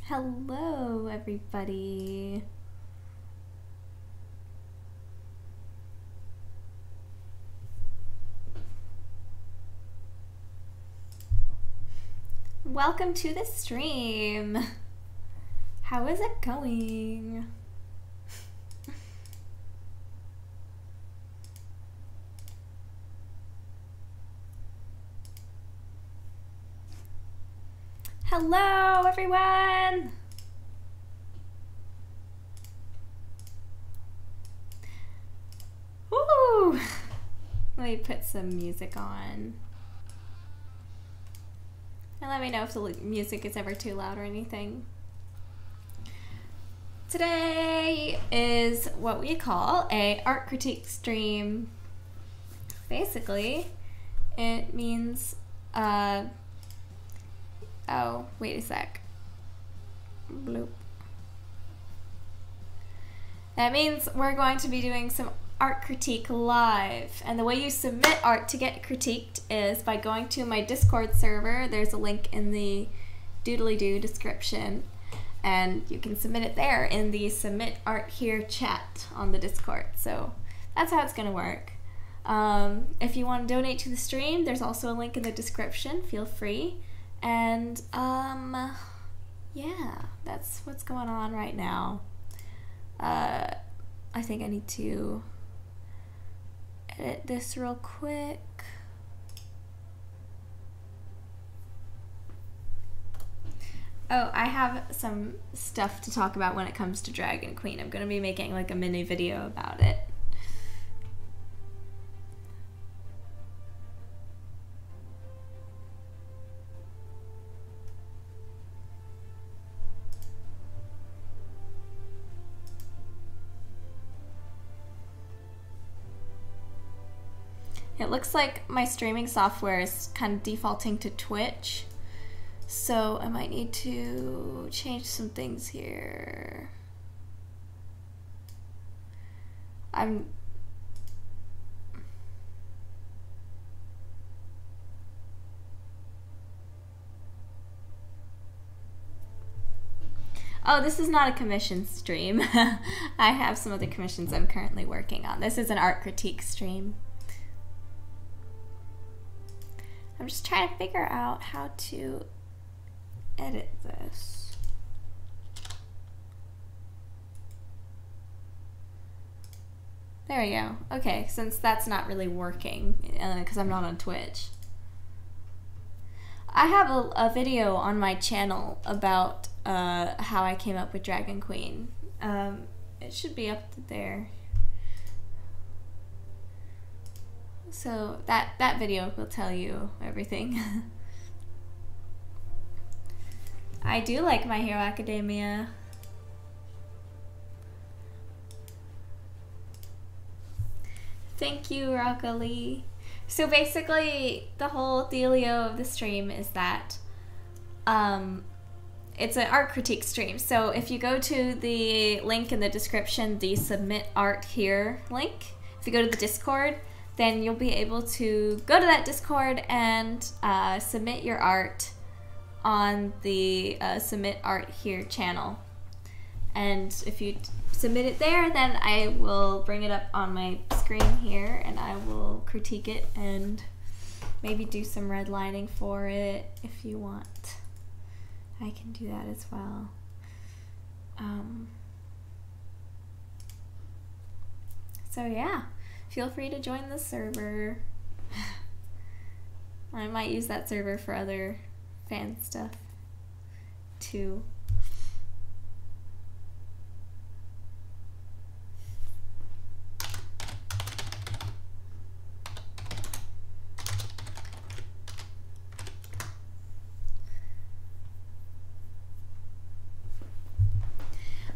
Hello, everybody. Welcome to the stream. How is it going? Hello, everyone. Woo! Let me put some music on. And let me know if the music is ever too loud or anything. Today is what we call a art critique stream. Basically, it means, oh, wait a sec. Bloop. That means we're going to be doing some art critique live, and the way you submit art to get critiqued is by going to my Discord server. There's a link in the doodly-doo description, and you can submit it there in the Submit Art Here chat on the Discord. So that's how it's gonna work. If you want to donate to the stream, there's also a link in the description. Feel free. And yeah, that's what's going on right now. I think I need to edit this real quick. Oh, I have some stuff to talk about when it comes to Dragon Queen. I'm going to be making like a mini video about it. It looks like my streaming software is kind of defaulting to Twitch, so I might need to change some things here. Oh, this is not a commission stream. I have some other commissions I'm currently working on. This is an art critique stream. I'm just trying to figure out how to edit this. There we go. Okay, since that's not really working because I'm not on Twitch. I have a video on my channel about how I came up with Dragon Queen. It should be up there. So that video will tell you everything. I do like My Hero Academia. Thank you, Rock-a-Lee. So basically, the whole dealio of the stream is that it's an art critique stream. So if you go to the link in the description, the Submit Art Here link, if you go to the Discord, then you'll be able to go to that Discord and submit your art on the Submit Art Here channel. And if you submit it there, then I will bring it up on my screen here and I will critique it and maybe do some redlining for it if you want. I can do that as well. So yeah. Feel free to join the server. I might use that server for other fan stuff too.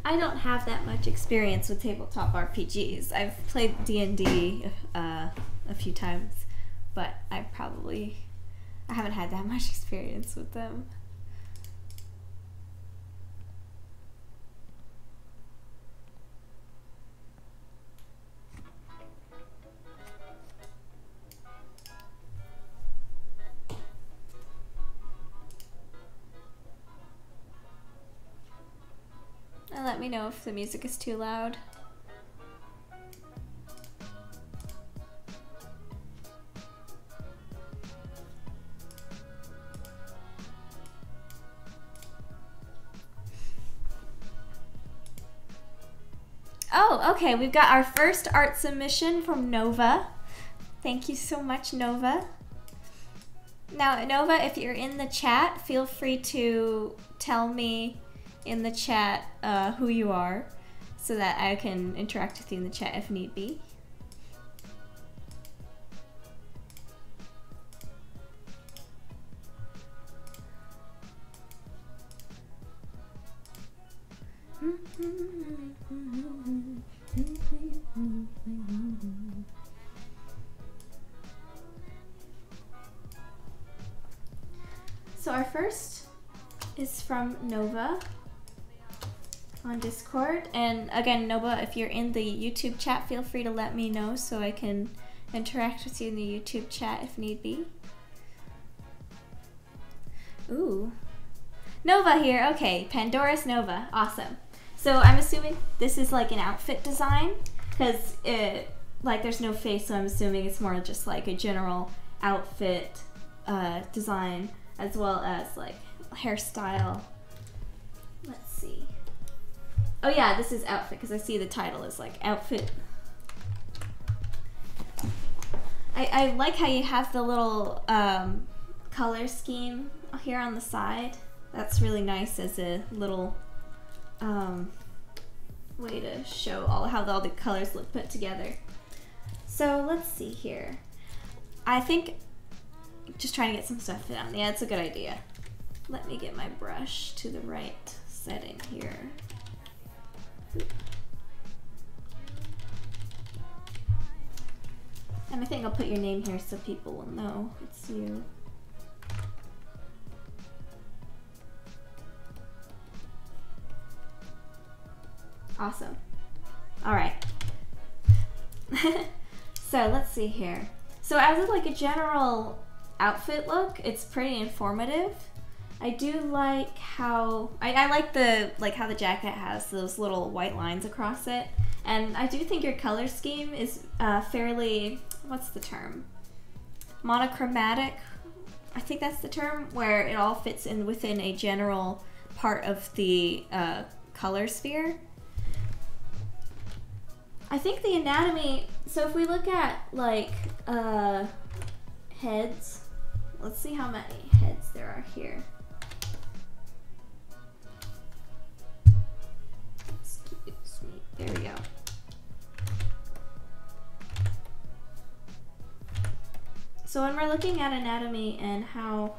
I don't have that much experience with tabletop RPGs. I've played D&D a few times, but I haven't had that much experience with them. let me know if the music is too loud. Oh, okay, we've got our first art submission from Nova. Thank you so much, Nova. Now, Nova, if you're in the chat, feel free to tell me in the chat who you are so that I can interact with you in the chat if need be. So our first is from Nova on Discord, and again, Nova, if you're in the YouTube chat, feel free to let me know so I can interact with you in the YouTube chat if need be. Ooh, Nova here. Okay, Pandora's Nova, awesome. So I'm assuming this is like an outfit design because like there's no face, so I'm assuming it's more just like a general outfit design, as well as like hairstyle. Let's see. Oh yeah, this is outfit because I see the title is like outfit. I like how you have the little color scheme here on the side. That's really nice as a little way to show how all the colors look put together. So let's see here. I think just trying to get some stuff down. Yeah, it's a good idea. Let me get my brush to the right setting here. And I think I'll put your name here so people will know it's you. Awesome. All right. So let's see here. So as like a general outfit look, it's pretty informative. I do like how I like how the jacket has those little white lines across it, and I do think your color scheme is fairly, what's the term, monochromatic. I think that's the term, where it all fits in within a general part of the color sphere. I think the anatomy, so if we look at like heads, let's see how many heads there are here. Excuse me. There we go. So when we're looking at anatomy and how,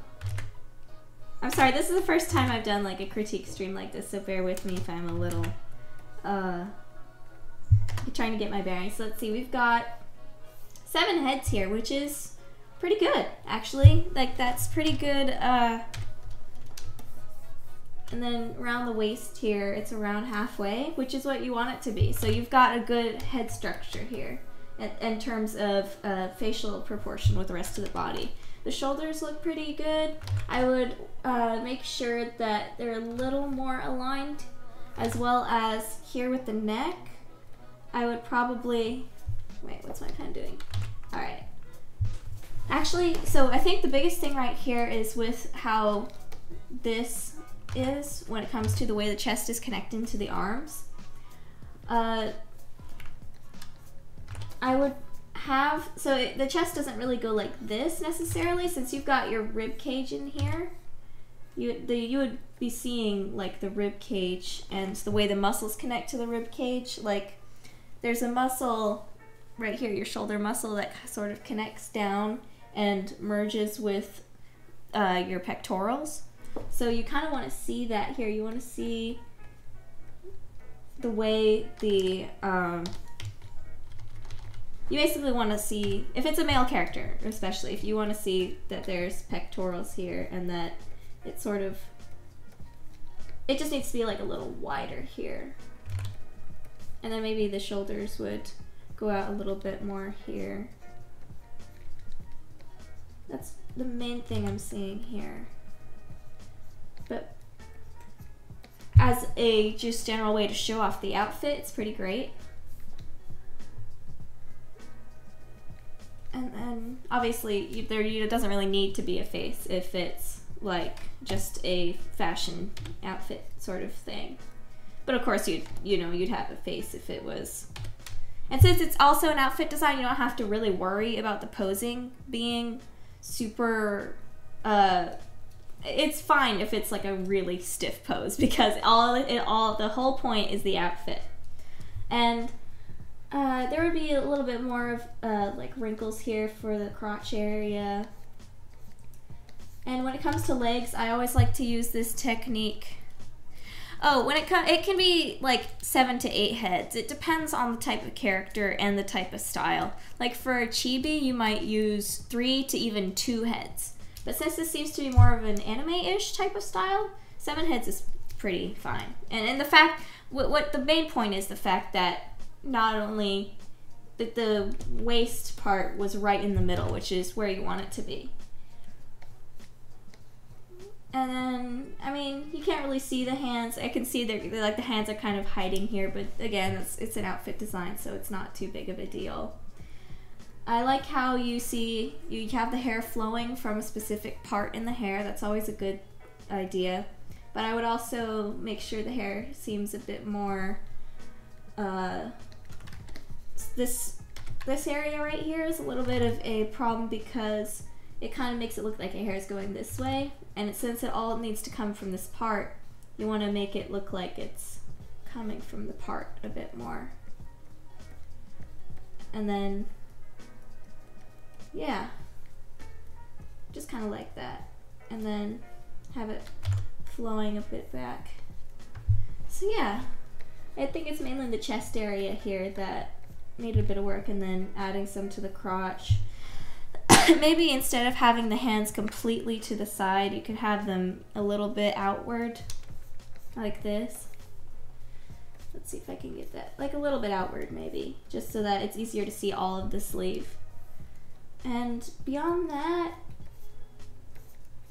I'm sorry, this is the first time I've done like a critique stream like this, so bear with me if I'm a little trying to get my bearings. So let's see, we've got 7 heads here, which is pretty good, actually. Like, that's pretty good. And then around the waist here, it's around halfway, which is what you want it to be. So you've got a good head structure here in terms of facial proportion with the rest of the body. The shoulders look pretty good. I would make sure that they're a little more aligned, as well as here with the neck. I would probably, wait, what's my pen doing? All right. Actually, so I think the biggest thing right here is with how this is when it comes to the way the chest is connecting to the arms. I would have, so the chest doesn't really go like this necessarily, since you've got your rib cage in here. You would be seeing like the rib cage and the way the muscles connect to the rib cage. Like, there's a muscle right here, your shoulder muscle, that sort of connects down and merges with your pectorals. So you kind of want to see that here. You want to see the way the, you basically want to see, if it's a male character, especially, if you want to see that there's pectorals here and that it's sort of, it just needs to be like a little wider here. And then maybe the shoulders would go out a little bit more here. That's the main thing I'm seeing here. But as a just general way to show off the outfit, it's pretty great. And then obviously it doesn't really need to be a face if it's like just a fashion outfit sort of thing. But of course you'd have a face if it was. And since it's also an outfit design, you don't have to really worry about the posing being super it's fine if it's like a really stiff pose, because the whole point is the outfit. And there would be a little bit more of like wrinkles here for the crotch area. And when it comes to legs, I always like to use this technique. Oh, it can be like 7 to 8 heads. It depends on the type of character and the type of style. Like for a chibi, you might use 3 to even 2 heads. But since this seems to be more of an anime-ish type of style, 7 heads is pretty fine. And the fact, what the main point is the fact that not only that the waist part was right in the middle, which is where you want it to be. And then, I mean, you can't really see the hands. I can see they're like the hands are kind of hiding here, but again, it's an outfit design, so it's not too big of a deal. I like how you have the hair flowing from a specific part in the hair. That's always a good idea. But I would also make sure the hair seems a bit more, this area right here is a little bit of a problem because it kind of makes it look like your hair is going this way. And since it all needs to come from this part, you want to make it look like it's coming from the part a bit more. And then, yeah, just kind of like that. And then have it flowing a bit back. So yeah, I think it's mainly the chest area here that needed a bit of work, and then adding some to the crotch. Maybe instead of having the hands completely to the side, you could have them a little bit outward, like this. Let's see if I can get that, like a little bit outward maybe, just so that it's easier to see all of the sleeve. And beyond that,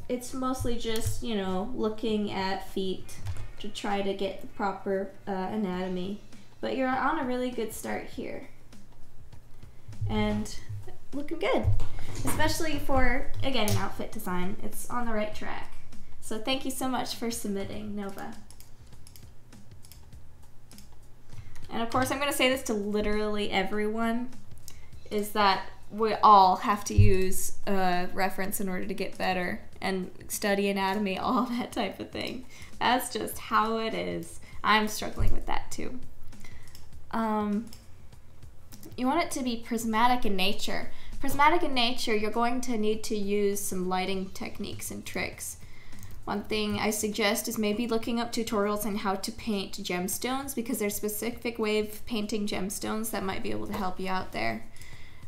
it's mostly just, you know, looking at feet to try to get the proper anatomy. But you're on a really good start here. And looking good. Especially for, again, an outfit design. It's on the right track. So thank you so much for submitting, Nova. And of course, I'm going to say this to literally everyone, is that we all have to use a reference in order to get better and study anatomy, all that type of thing. That's just how it is. I'm struggling with that too. You want it to be prismatic in nature. Prismatic in nature, you're going to need to use some lighting techniques and tricks. One thing I suggest is maybe looking up tutorials on how to paint gemstones, because there's a specific way of painting gemstones that might be able to help you out there.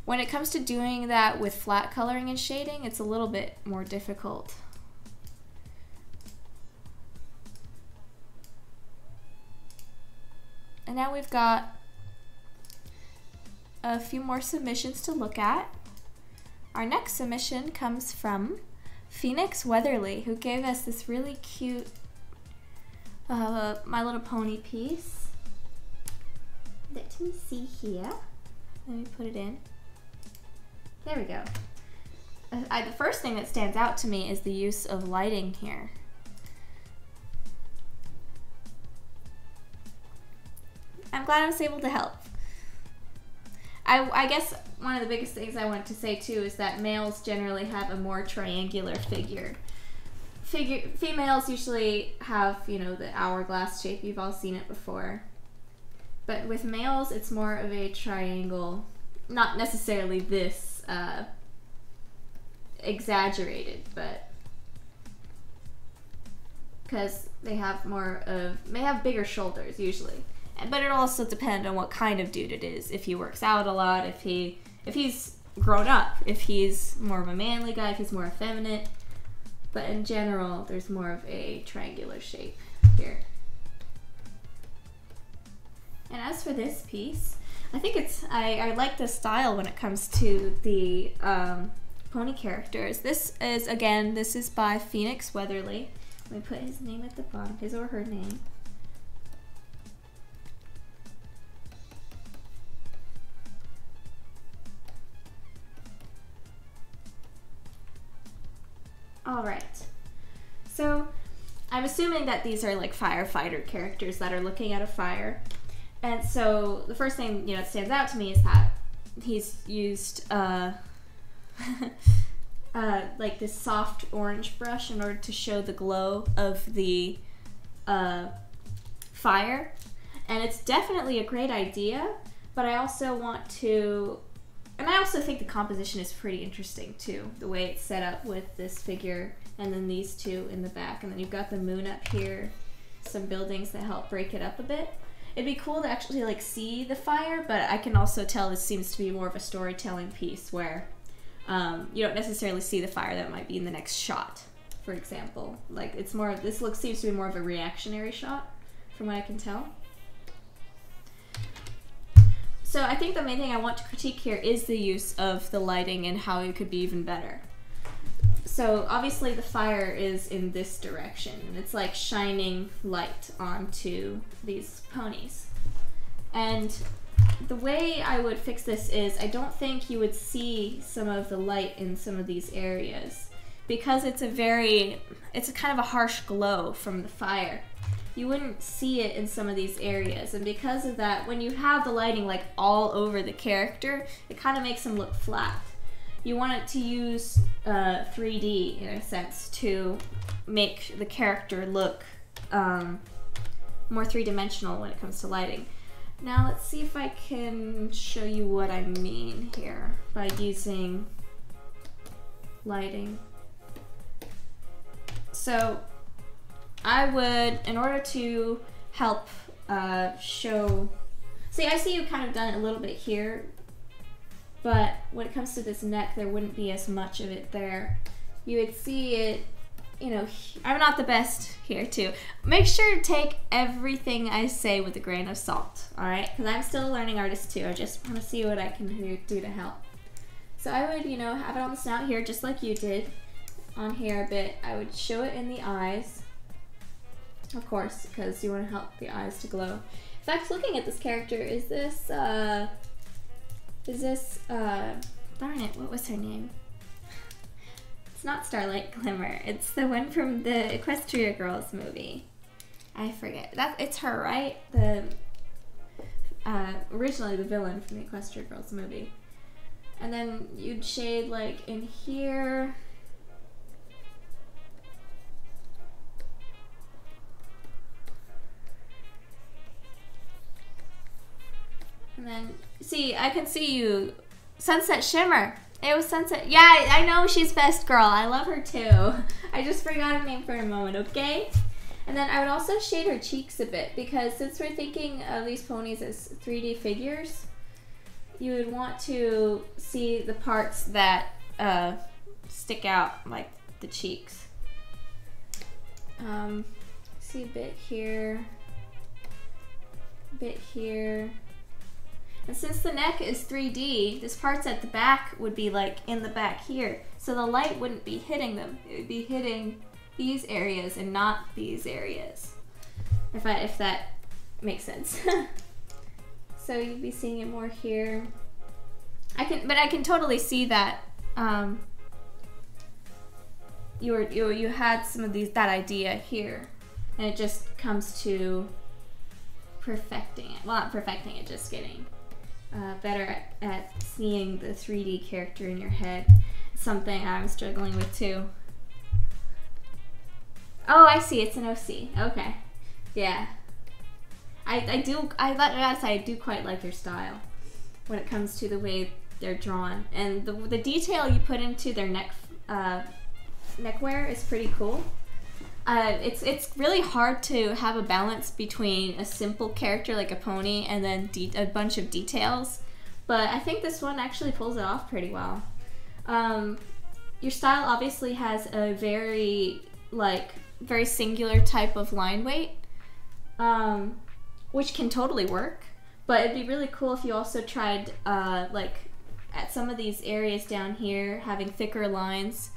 When it comes to doing that with flat coloring and shading, it's a little bit more difficult. And now we've got a few more submissions to look at. Our next submission comes from Phoenix Weatherly, who gave us this really cute My Little Pony piece. Let me see here. Let me put it in. There we go. The first thing that stands out to me is the use of lighting here. I'm glad I was able to help. I guess one of the biggest things I wanted to say too is that males generally have a more triangular figure. Females usually have, you know, the hourglass shape. You've all seen it before. But with males, it's more of a triangle. Not necessarily this exaggerated, but because they have bigger shoulders usually. But it also depends on what kind of dude it is. If he works out a lot, if he's grown up, if he's more of a manly guy, if he's more effeminate. But in general, there's more of a triangular shape here. And as for this piece, I think I like the style when it comes to the pony characters. This is by Phoenix Weatherly. Let me put his name at the bottom, his or her name. assuming that these are like firefighter characters that are looking at a fire. And so the first thing, you know, that stands out to me is that he's used like this soft orange brush in order to show the glow of the fire. And it's definitely a great idea, but I also want to, and I also think the composition is pretty interesting too, the way it's set up with this figure and then these two in the back, and then you've got the moon up here, some buildings that help break it up a bit. It'd be cool to actually like see the fire, but I can also tell this seems to be more of a storytelling piece where you don't necessarily see the fire that might be in the next shot, for example. Like it's more, this look seems to be more of a reactionary shot from what I can tell. So I think the main thing I want to critique here is the use of the lighting and how it could be even better. So obviously the fire is in this direction, and it's like shining light onto these ponies. And the way I would fix this is I don't think you would see some of the light in some of these areas because it's a kind of a harsh glow from the fire. You wouldn't see it in some of these areas, and because of that, when you have the lighting like all over the character, it kind of makes them look flat. You want it to use 3D in a sense to make the character look more three-dimensional when it comes to lighting. Now let's see if I can show you what I mean here by using lighting. So I would, in order to help show, see, I see you kind of done it a little bit here, but when it comes to this neck, there wouldn't be as much of it there. You would see it, you know, I'm not the best here too. Make sure to take everything I say with a grain of salt, all right? Because I'm still a learning artist too. I just want to see what I can do to help. So I would, you know, have it on the snout here, just like you did. On here a bit, I would show it in the eyes. Of course, because you want to help the eyes to glow. In fact, looking at this character, is this, darn it, what was her name? It's not Starlight Glimmer, it's the one from the Equestria Girls movie. I forget, it's her, right? The, originally the villain from the Equestria Girls movie. And then you'd shade like in here. And then, see, I can see you. Sunset Shimmer. It was Sunset. Yeah, I know she's best girl. I love her too. I just forgot her name for a moment, okay? And then I would also shade her cheeks a bit because since we're thinking of these ponies as 3D figures, you would want to see the parts that stick out, like the cheeks. See a bit here, a bit here. And since the neck is 3D, this part's at the back would be like in the back here. So the light wouldn't be hitting them. It would be hitting these areas and not these areas. If that makes sense. So you'd be seeing it more here. But I can totally see that you had some of that idea here, and it just comes to perfecting it. Well, not perfecting it, just getting better at seeing the 3D character in your head. It's something I'm struggling with too. Oh, I see. It's an OC. Okay. Yeah. I gotta say, I do quite like your style when it comes to the way they're drawn, and the detail you put into their neckwear is pretty cool. It's really hard to have a balance between a simple character like a pony and then a bunch of details, but I think this one actually pulls it off pretty well. Your style obviously has a very singular type of line weight, which can totally work, but it'd be really cool if you also tried at some of these areas down here having thicker lines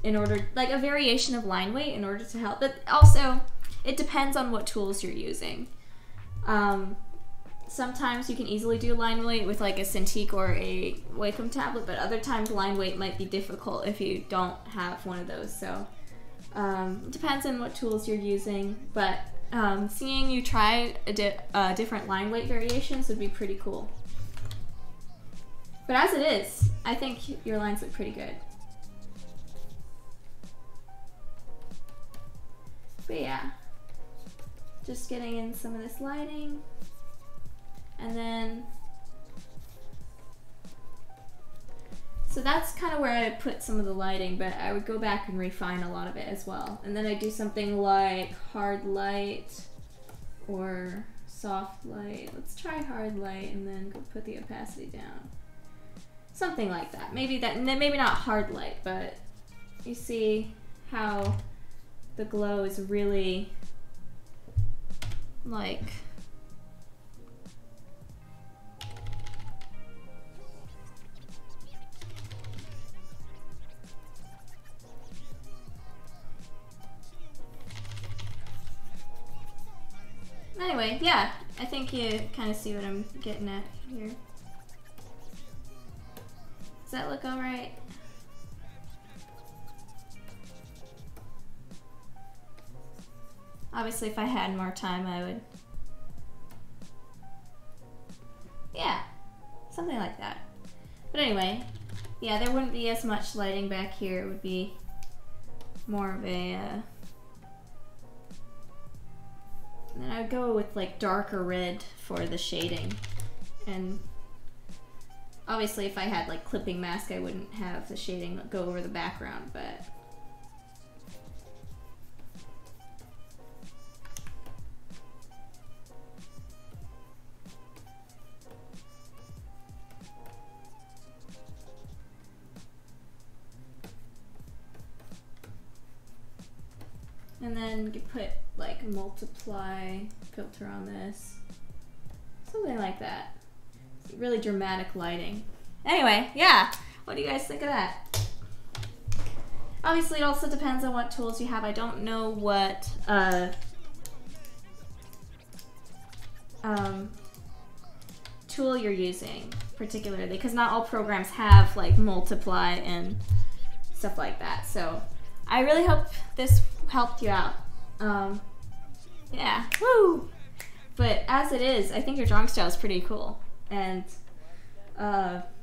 in order, like a variation of line weight in order to help. But also, it depends on what tools you're using. Sometimes you can easily do line weight with like a Cintiq or a Wacom tablet, but other times line weight might be difficult if you don't have one of those. So Depends on what tools you're using, but seeing you try different line weight variations would be pretty cool. But as it is, I think your lines look pretty good. But yeah, just getting in some of this lighting, and then so that's kind of where I put some of the lighting, but I would go back and refine a lot of it as well. And then I do something like hard light or soft light. Let's try hard light and then go put the opacity down. Something like that. Maybe not hard light, but you see how the glow is really like anyway, yeah, I think you kind of see what I'm getting at here. Does that look all right? Obviously, if I had more time, I would... Yeah, something like that. But anyway, yeah, there wouldn't be as much lighting back here. It would be more of a... And then I would go with like darker red for the shading. And obviously, if I had like clipping mask, I wouldn't have the shading go over the background, but... And then you put like multiply filter on this. Something like that. Really dramatic lighting. Anyway, yeah. What do you guys think of that? Obviously, it also depends on what tools you have. I don't know what tool you're using particularly, because not all programs have like multiply and stuff like that. So I really hope this helped you out. Yeah, woo! But as it is, I think your drawing style is pretty cool, and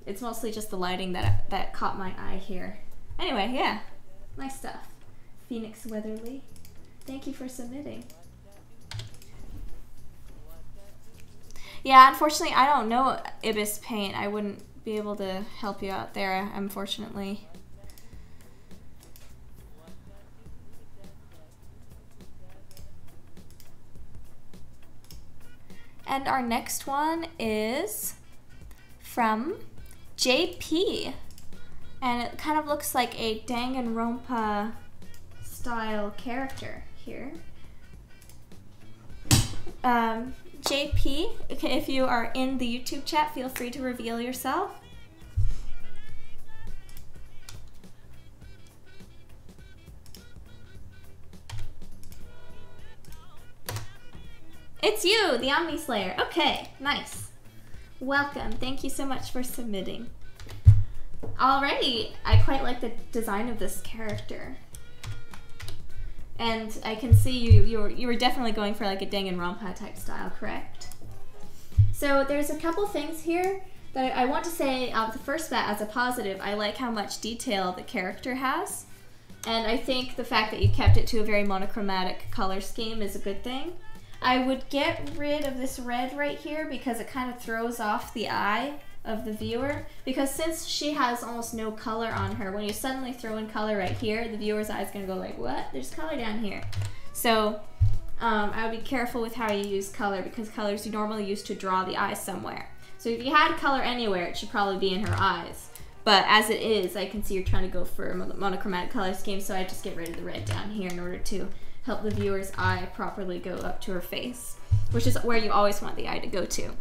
it's mostly just the lighting that caught my eye here. Anyway, yeah, nice stuff. Phoenix Weatherly, thank you for submitting. Yeah, unfortunately, I don't know Ibis Paint. I wouldn't be able to help you out there, unfortunately. And our next one is from JP. And it kind of looks like a Danganronpa style character here. JP, if you are in the YouTube chat, feel free to reveal yourself. It's you, the Omni Slayer. Okay, nice. Welcome. Thank you so much for submitting. Alrighty, I quite like the design of this character. And I can see you were definitely going for like a Danganronpa type style, correct? So there's a couple things here that I want to say off the first bat as a positive. I like how much detail the character has. And I think the fact that you kept it to a very monochromatic color scheme is a good thing. I would get rid of this red right here because it kind of throws off the eye of the viewer, because since she has almost no color on her, when you suddenly throw in color right here, the viewer's eye is going to go like, what? There's color down here. So I would be careful with how you use color, because colors you normally use to draw the eyes somewhere. So if you had color anywhere, it should probably be in her eyes. But as it is, I can see you're trying to go for a monochromatic color scheme, so I just get rid of the red down here in order to help the viewer's eye properly go up to her face, which is where you always want the eye to go to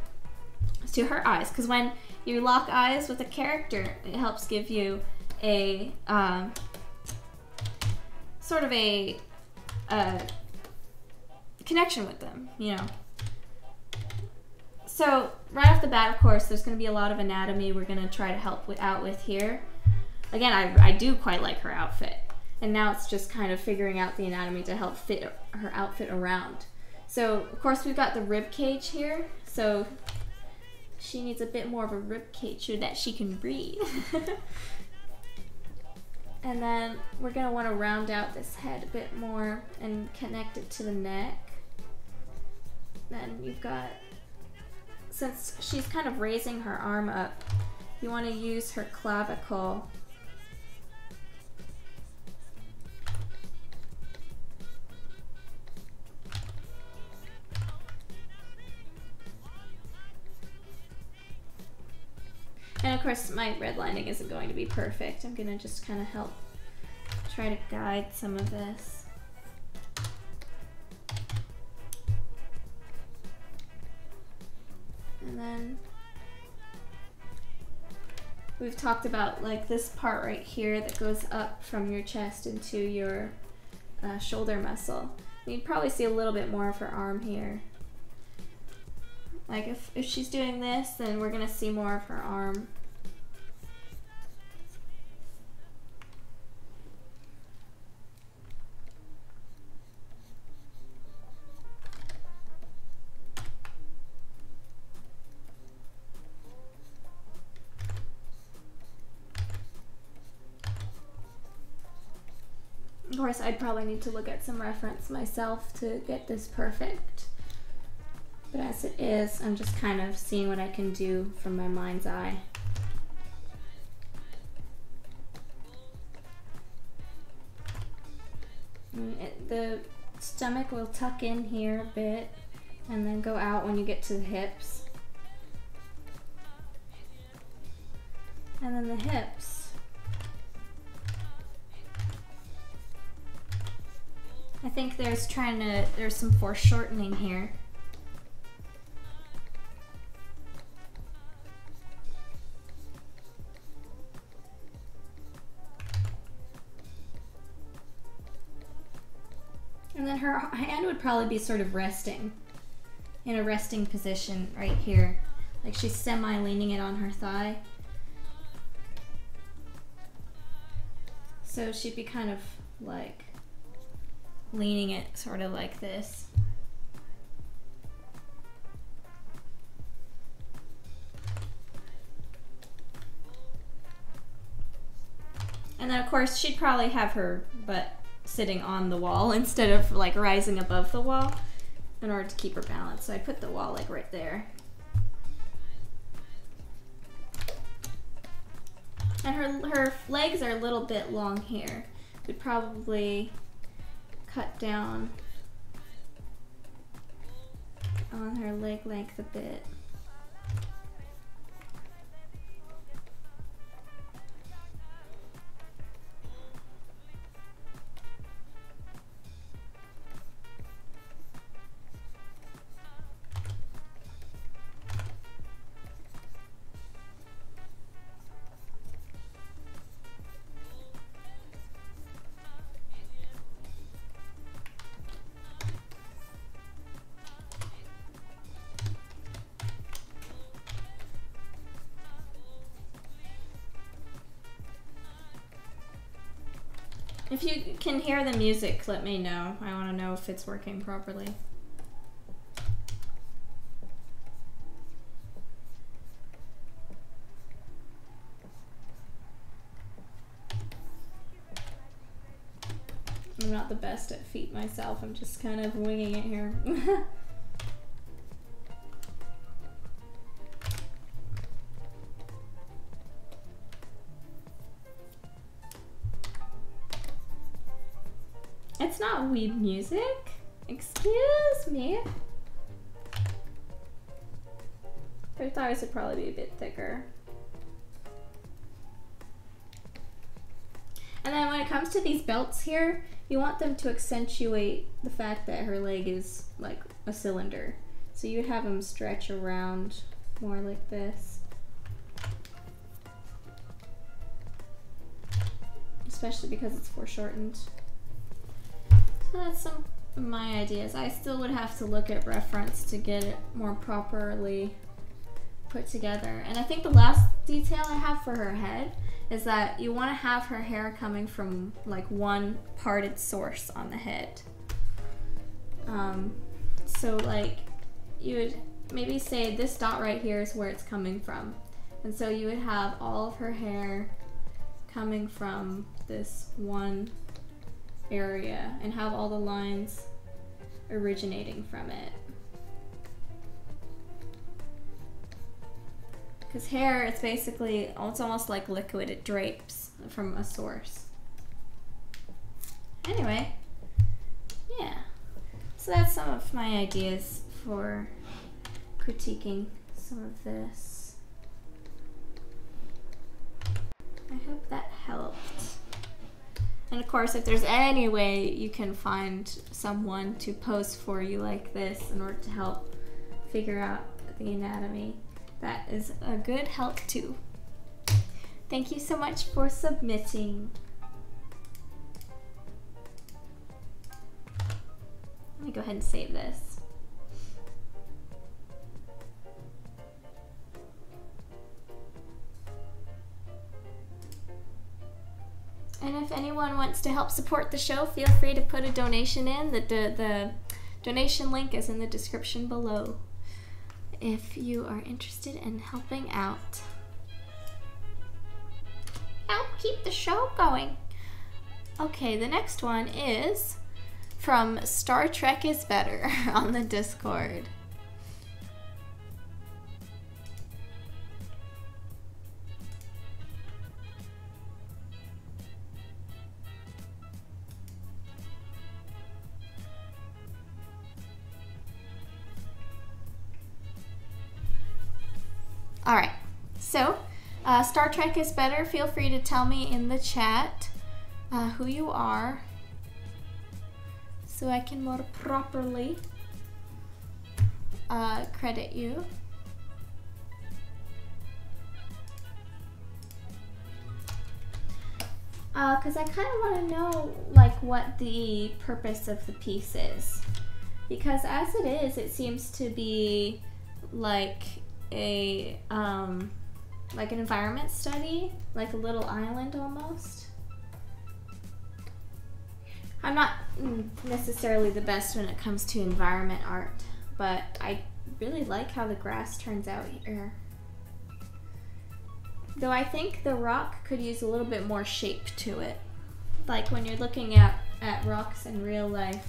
her eyes, because when you lock eyes with a character, it helps give you a sort of a connection with them, you know. So right off the bat, of course, there's going to be a lot of anatomy we're going to try to help out with here. Again, I do quite like her outfit. And now it's just kind of figuring out the anatomy to help fit her outfit around. So of course we've got the rib cage here, so she needs a bit more of a rib cage so that she can breathe. And then we're gonna want to round out this head a bit more and connect it to the neck. Then you've got, since she's kind of raising her arm up, you want to use her clavicle. And of course my redlining isn't going to be perfect. I'm gonna just kind of help try to guide some of this. And then we've talked about like this part right here that goes up from your chest into your shoulder muscle. You'd probably see a little bit more of her arm here. Like if she's doing this, then we're gonna see more of her arm. Of course, I'd probably need to look at some reference myself to get this perfect. But as it is, I'm just kind of seeing what I can do from my mind's eye. The stomach will tuck in here a bit and then go out when you get to the hips. And then the hips. I think there's some foreshortening here. And then her hand would probably be sort of resting, in a resting position right here. Like she's semi-leaning it on her thigh. So she'd be kind of like leaning it sort of like this. And then of course she'd probably have her butt sitting on the wall instead of like rising above the wall in order to keep her balance. So I put the wall like right there. And her legs are a little bit long here. We'd probably cut down on her leg length a bit. If you can hear the music, let me know. I want to know if it's working properly. I'm not the best at feet myself. I'm just kind of winging it here. It's not weeb music. Excuse me. Her thighs would probably be a bit thicker. And then when it comes to these belts here, you want them to accentuate the fact that her leg is like a cylinder. So you have them stretch around more like this. Especially because it's foreshortened. So that's some of my ideas. I still would have to look at reference to get it more properly put together. And I think the last detail I have for her head is that you want to have her hair coming from like one parted source on the head. So like you would maybe say this dot right here is where it's coming from. And so you would have all of her hair coming from this one area and have all the lines originating from it. Because hair, it's basically, it's almost like liquid, it drapes from a source. Anyway, yeah. So that's some of my ideas for critiquing some of this. I hope that helped. And of course, if there's any way you can find someone to pose for you like this in order to help figure out the anatomy, that is a good help too. Thank you so much for submitting. Let me go ahead and save this. And if anyone wants to help support the show, feel free to put a donation in. The donation link is in the description below if you are interested in helping out. Help keep the show going. Okay, the next one is from Star Trek is Better on the Discord. Alright, so Star Trek is Better. Feel free to tell me in the chat who you are so I can more properly credit you. Because I kind of want to know like what the purpose of the piece is. Because as it is, it seems to be like a like an environment study, like a little island almost. I'm not necessarily the best when it comes to environment art, but I really like how the grass turns out here. Though I think the rock could use a little bit more shape to it. Like when you're looking at rocks in real life,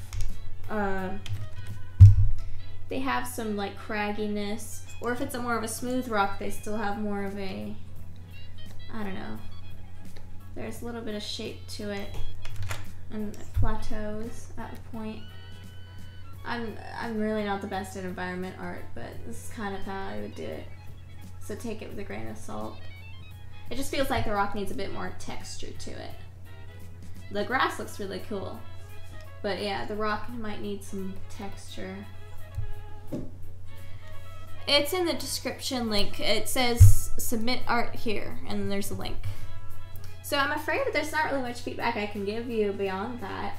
they have some like cragginess. Or if it's more of a smooth rock, they still have more of a, I don't know, there's a little bit of shape to it and it plateaus at a point. I'm really not the best at environment art, but this is kind of how I would do it. So take it with a grain of salt. It just feels like the rock needs a bit more texture to it. The grass looks really cool, but yeah, the rock might need some texture. It's in the description link. It says submit art here, and then there's a link. So I'm afraid that there's not really much feedback I can give you beyond that.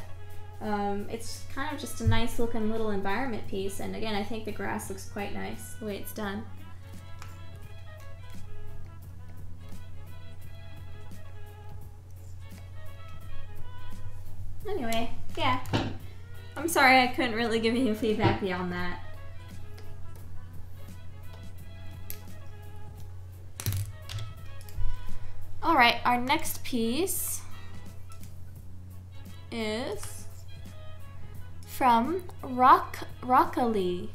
It's kind of just a nice looking little environment piece, and again, I think the grass looks quite nice the way it's done. Anyway, yeah. I'm sorry I couldn't really give you feedback beyond that. Alright, our next piece is from Rockily.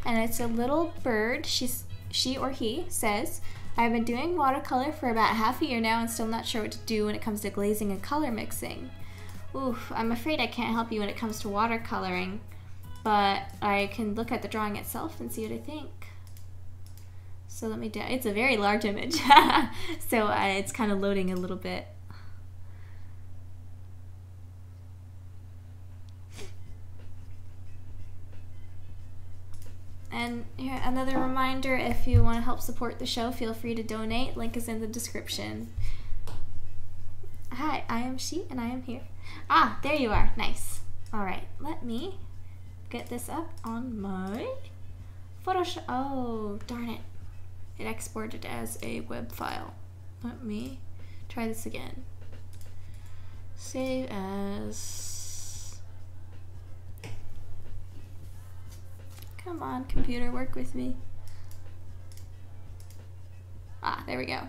And it's a little bird. She or he says, I've been doing watercolor for about half a year now and still not sure what to do when it comes to glazing and color mixing. Oof, I'm afraid I can't help you when it comes to watercoloring, but I can look at the drawing itself and see what I think. So let me do, it's a very large image, so it's kind of loading a little bit. And here, another reminder, if you want to help support the show, feel free to donate. Link is in the description. Hi, I am she, and I am here. Ah, there you are. Nice. All right, let me get this up on my Photoshop. Oh, darn it. It exported as a web file. let me try this again. Save as. Come on, computer, work with me. Ah, there we go.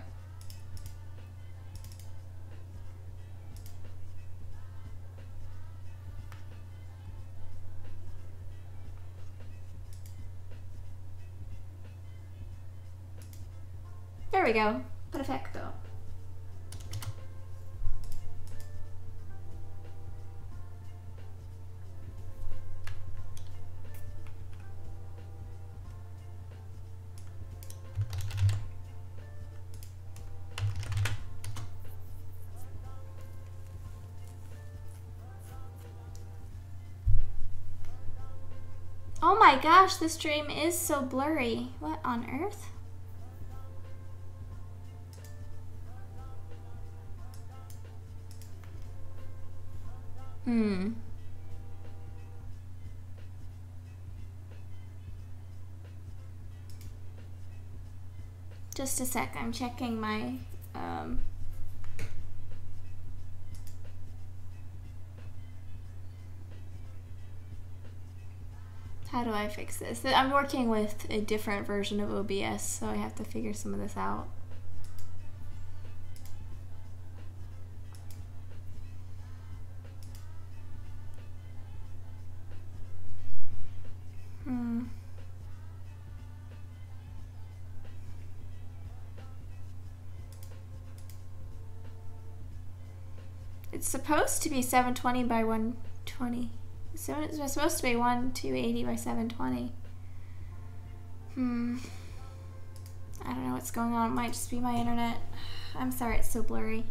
There we go. Perfecto. Oh my gosh, this stream is so blurry. What on earth? Just a sec, I'm checking my how do I fix this? I'm working with a different version of OBS, so I have to figure some of this out. It's supposed to be 720 by 120. So it's supposed to be 1280 by 720. I don't know what's going on. It might just be my internet. I'm sorry, it's so blurry.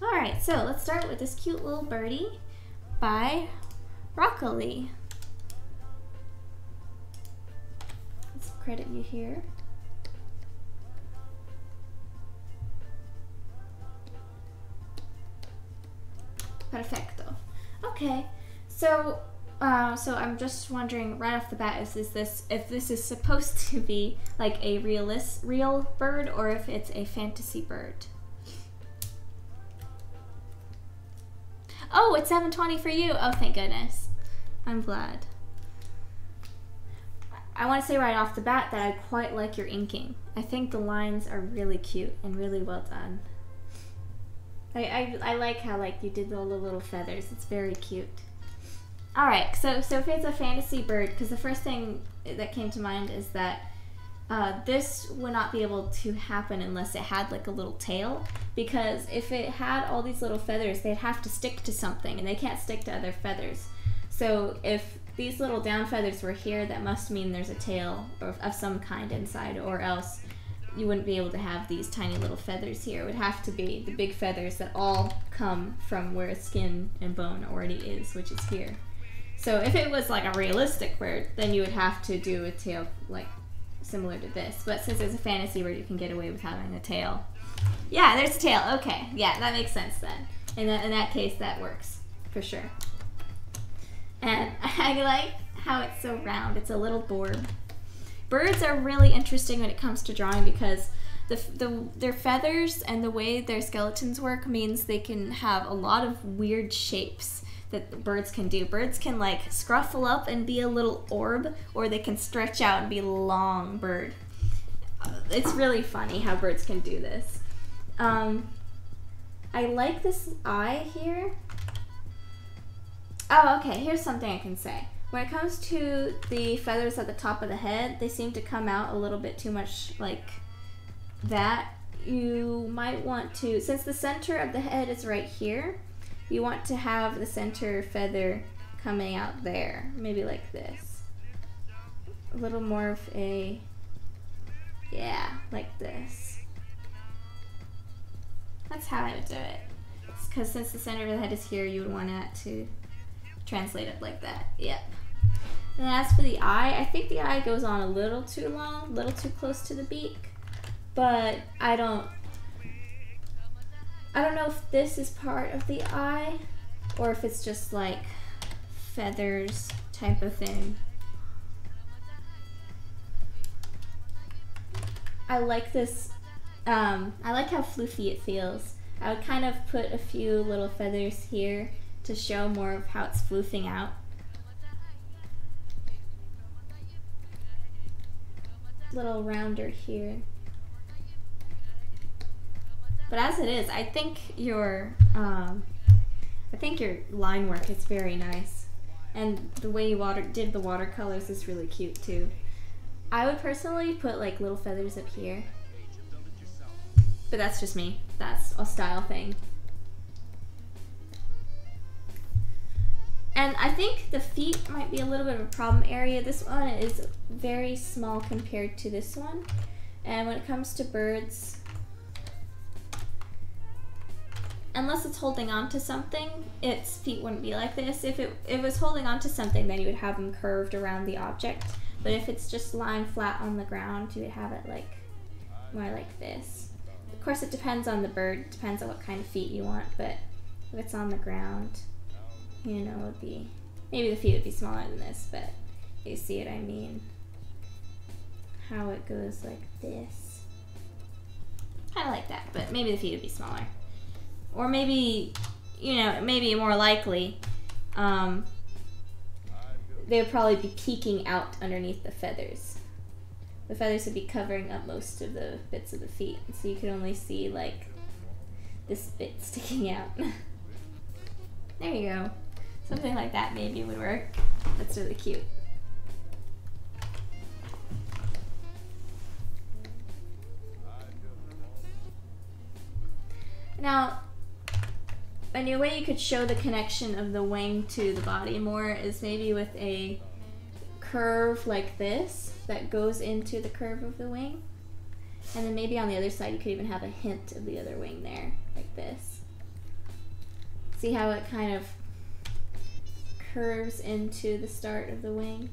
Alright, so let's start with this cute little birdie by Broccoli. Let's credit you here. Perfecto. Okay, so I'm just wondering right off the bat if this is supposed to be like a real bird or if it's a fantasy bird. Oh, it's 720 for you. Oh, thank goodness. I'm glad. I want to say right off the bat that I quite like your inking. I think the lines are really cute and really well done. I like how like you did all the little feathers. It's very cute. All right, so if it's a fantasy bird, because the first thing that came to mind is that this would not be able to happen unless it had like a little tail, because if it had all these little feathers, they'd have to stick to something, and they can't stick to other feathers. So if these little down feathers were here, that must mean there's a tail of some kind inside, or else you wouldn't be able to have these tiny little feathers here. It would have to be the big feathers that all come from where skin and bone already is, which is here. So if it was like a realistic bird, then you would have to do a tail like similar to this. But since it's a fantasy bird, you can get away with having a tail. Yeah, there's a tail. Okay, yeah, that makes sense then. In that case, that works for sure. And I like how it's so round. It's a little borb. Birds are really interesting when it comes to drawing because their feathers and the way their skeletons work means they can have a lot of weird shapes that birds can do. Birds can like scruffle up and be a little orb, or they can stretch out and be a long bird. It's really funny how birds can do this. I like this eye here. Oh, okay, here's something I can say. When it comes to the feathers at the top of the head, they seem to come out a little bit too much like that. You might want to, since the center of the head is right here, you want to have the center feather coming out there, maybe like this. A little more of a, yeah, like this. That's how I would do it. Because since the center of the head is here, you would want that to translate it like that. Yep. And as for the eye, I think the eye goes on a little too long, a little too close to the beak. But I don't know if this is part of the eye or if it's just like feathers type of thing. I like this, I like how floofy it feels. I would kind of put a few little feathers here to show more of how it's floofing out. Little rounder here. But as it is, I think your line work is very nice. And the way you did the watercolors is really cute too. I would personally put like little feathers up here. But that's just me. That's a style thing. And I think the feet might be a little bit of a problem area. This one is very small compared to this one. And when it comes to birds, unless it's holding on to something, its feet wouldn't be like this. If it was holding on to something, then you would have them curved around the object. But if it's just lying flat on the ground, you would have it like more like this. Of course, it depends on the bird. It depends on what kind of feet you want. But if it's on the ground, you know, it would be, maybe the feet would be smaller than this, but you see what I mean. How it goes like this. Kind of like that, but maybe the feet would be smaller. Or maybe, you know, maybe more likely, they would probably be peeking out underneath the feathers. The feathers would be covering up most of the bits of the feet, so you could only see like this bit sticking out. There you go. Something like that maybe would work. That's really cute. Now, a new way you could show the connection of the wing to the body more is maybe with a curve like this that goes into the curve of the wing. And then maybe on the other side you could even have a hint of the other wing there, like this. See how it kind of curves into the start of the wing?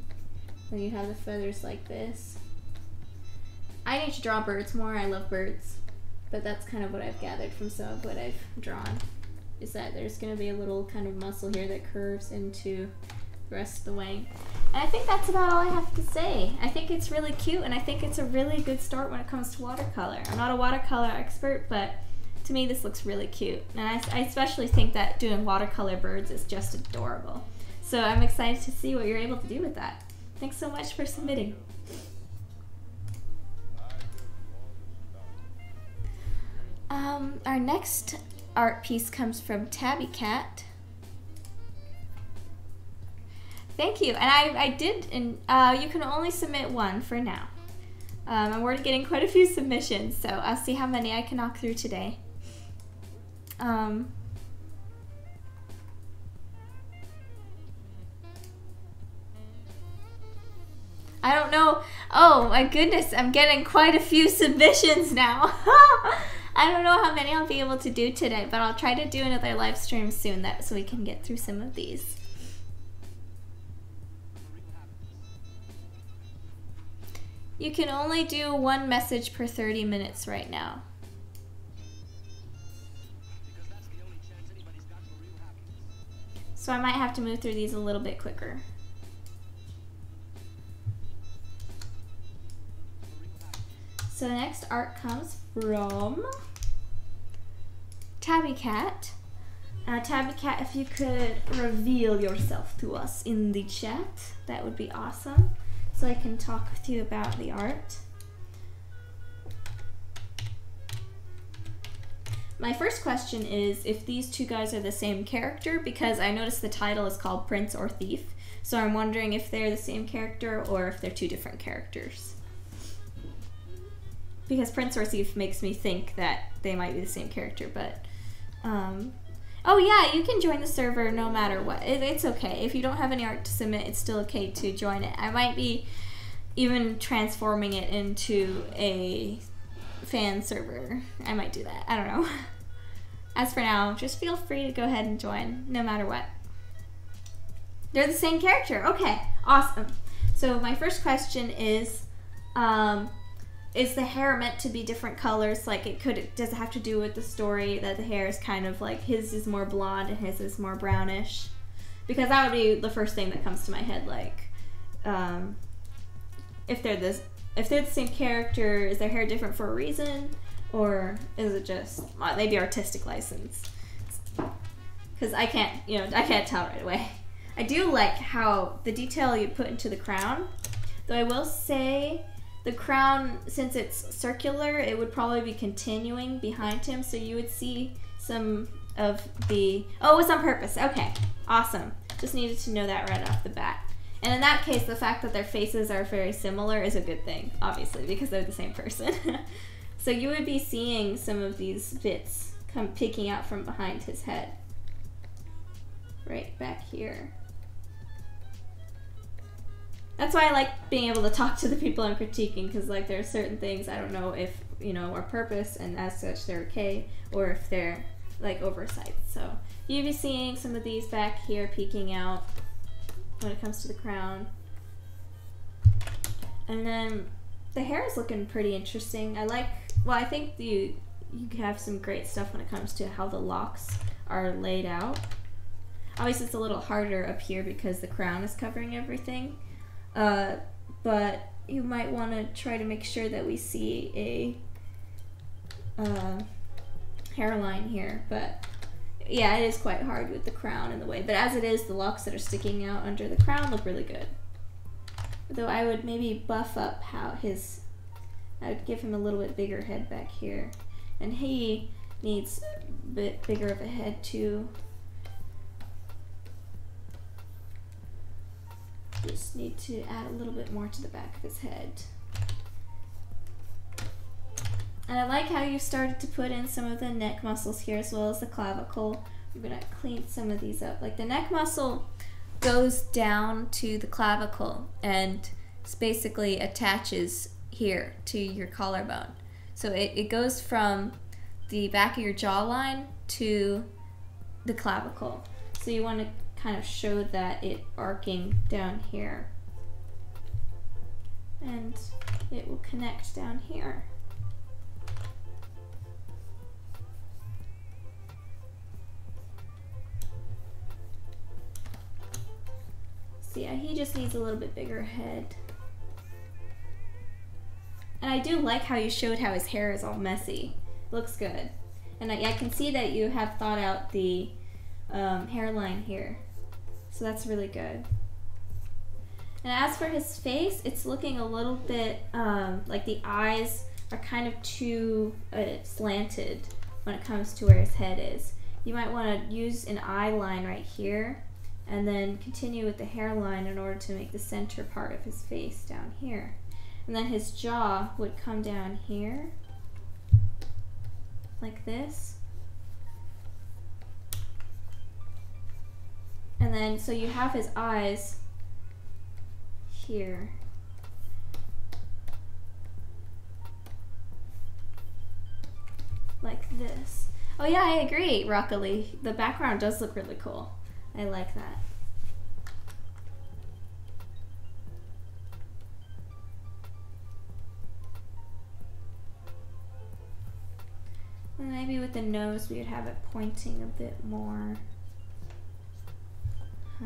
Then you have the feathers like this. I need to draw birds more. I love birds. But that's kind of what I've gathered from some of what I've drawn, is that there's going to be a little kind of muscle here that curves into the rest of the wing. And I think that's about all I have to say. I think it's really cute, and I think it's a really good start when it comes to watercolor. I'm not a watercolor expert, but to me this looks really cute. And I especially think that doing watercolor birds is just adorable. So I'm excited to see what you're able to do with that. Thanks so much for submitting. Our next art piece comes from Tabby Cat. Thank you, and I did, and you can only submit one for now. And we're getting quite a few submissions, so I'll see how many I can knock through today. I don't know. Oh my goodness, I'm getting quite a few submissions now. I don't know how many I'll be able to do today, but I'll try to do another live stream soon so we can get through some of these. You can only do one message per 30 minutes right now. So I might have to move through these a little bit quicker. So the next art comes from Tabby Cat. Tabby Cat, if you could reveal yourself to us in the chat, that would be awesome, so I can talk with you about the art. My first question is if these two guys are the same character, because I noticed the title is called Prince or Thief, so I'm wondering if they're the same character or if they're two different characters. Because Prince or Thief makes me think that they might be the same character, but oh yeah, you can join the server no matter what. It's okay. If you don't have any art to submit, it's still okay to join it. I might be even transforming it into a fan server. I might do that. I don't know. As for now, just feel free to go ahead and join no matter what. They're the same character. Okay, awesome. So my first question is the hair meant to be different colors? Like does it have to do with the story that the hair is kind of like his is more blonde and his is more brownish? Because that would be the first thing that comes to my head, like if they're if they're the same character, is their hair different for a reason, or is it just maybe artistic license? Because I can't, you know, I can't tell right away. I do like how the detail you put into the crown, though I will say the crown, since it's circular, it would probably be continuing behind him, so you would see some of the, oh, it's on purpose. Okay, awesome. Just needed to know that right off the bat. And in that case, the fact that their faces are very similar is a good thing, obviously, because they're the same person. So you would be seeing some of these bits come peeking out from behind his head. Right back here. That's why I like being able to talk to the people I'm critiquing, because like there are certain things I don't know if, you know, are purpose and as such they're okay, or if they're like oversights. So you'd be seeing some of these back here peeking out when it comes to the crown. And then the hair is looking pretty interesting. I like, well, I think you have some great stuff when it comes to how the locks are laid out. Obviously it's a little harder up here because the crown is covering everything, but you might want to try to make sure that we see a hairline here. But yeah, it is quite hard with the crown in the way, but as it is, the locks that are sticking out under the crown look really good. Though I would maybe buff up how I would give him a little bit bigger head back here, and he needs a bit bigger of a head too. Just need to add a little bit more to the back of his head. And I like how you started to put in some of the neck muscles here as well as the clavicle. I'm gonna clean some of these up. Like the neck muscle goes down to the clavicle and basically attaches here to your collarbone. So it goes from the back of your jawline to the clavicle. So you want to kind of show that it arcing down here, and it will connect down here. So yeah, he just needs a little bit bigger head. And I do like how you showed how his hair is all messy. Looks good. And I can see that you have thought out the hairline here. So that's really good. And as for his face, it's looking a little bit like the eyes are kind of too slanted when it comes to where his head is. You might want to use an eye line right here and then continue with the hairline in order to make the center part of his face down here. And then his jaw would come down here like this. And then, so you have his eyes here. Like this. Oh yeah, I agree, Rockily. The background does look really cool. I like that. And maybe with the nose we would have it pointing a bit more. Huh.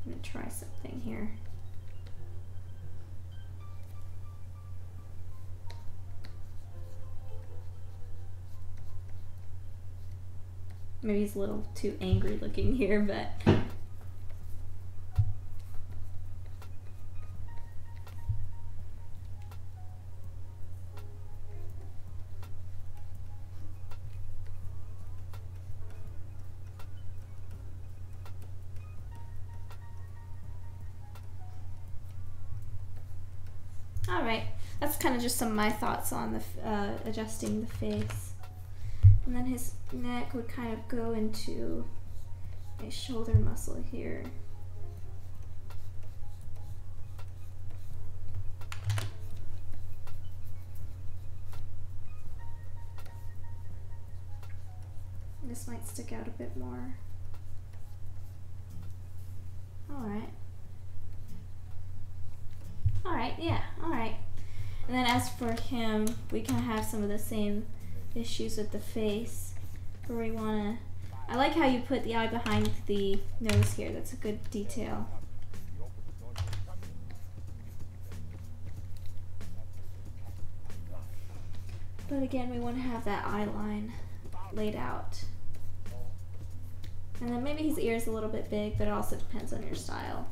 I'm gonna try something here. Maybe he's a little too angry looking here, but alright, that's kind of just some of my thoughts on the adjusting the face. And then his neck would kind of go into a shoulder muscle here. This might stick out a bit more. Alright. Alright, yeah, alright. And then as for him, we kind of have some of the same issues with the face, where we want to, I like how you put the eye behind the nose here. That's a good detail. But again, we want to have that eye line laid out. And then maybe his ear is a little bit big, but it also depends on your style.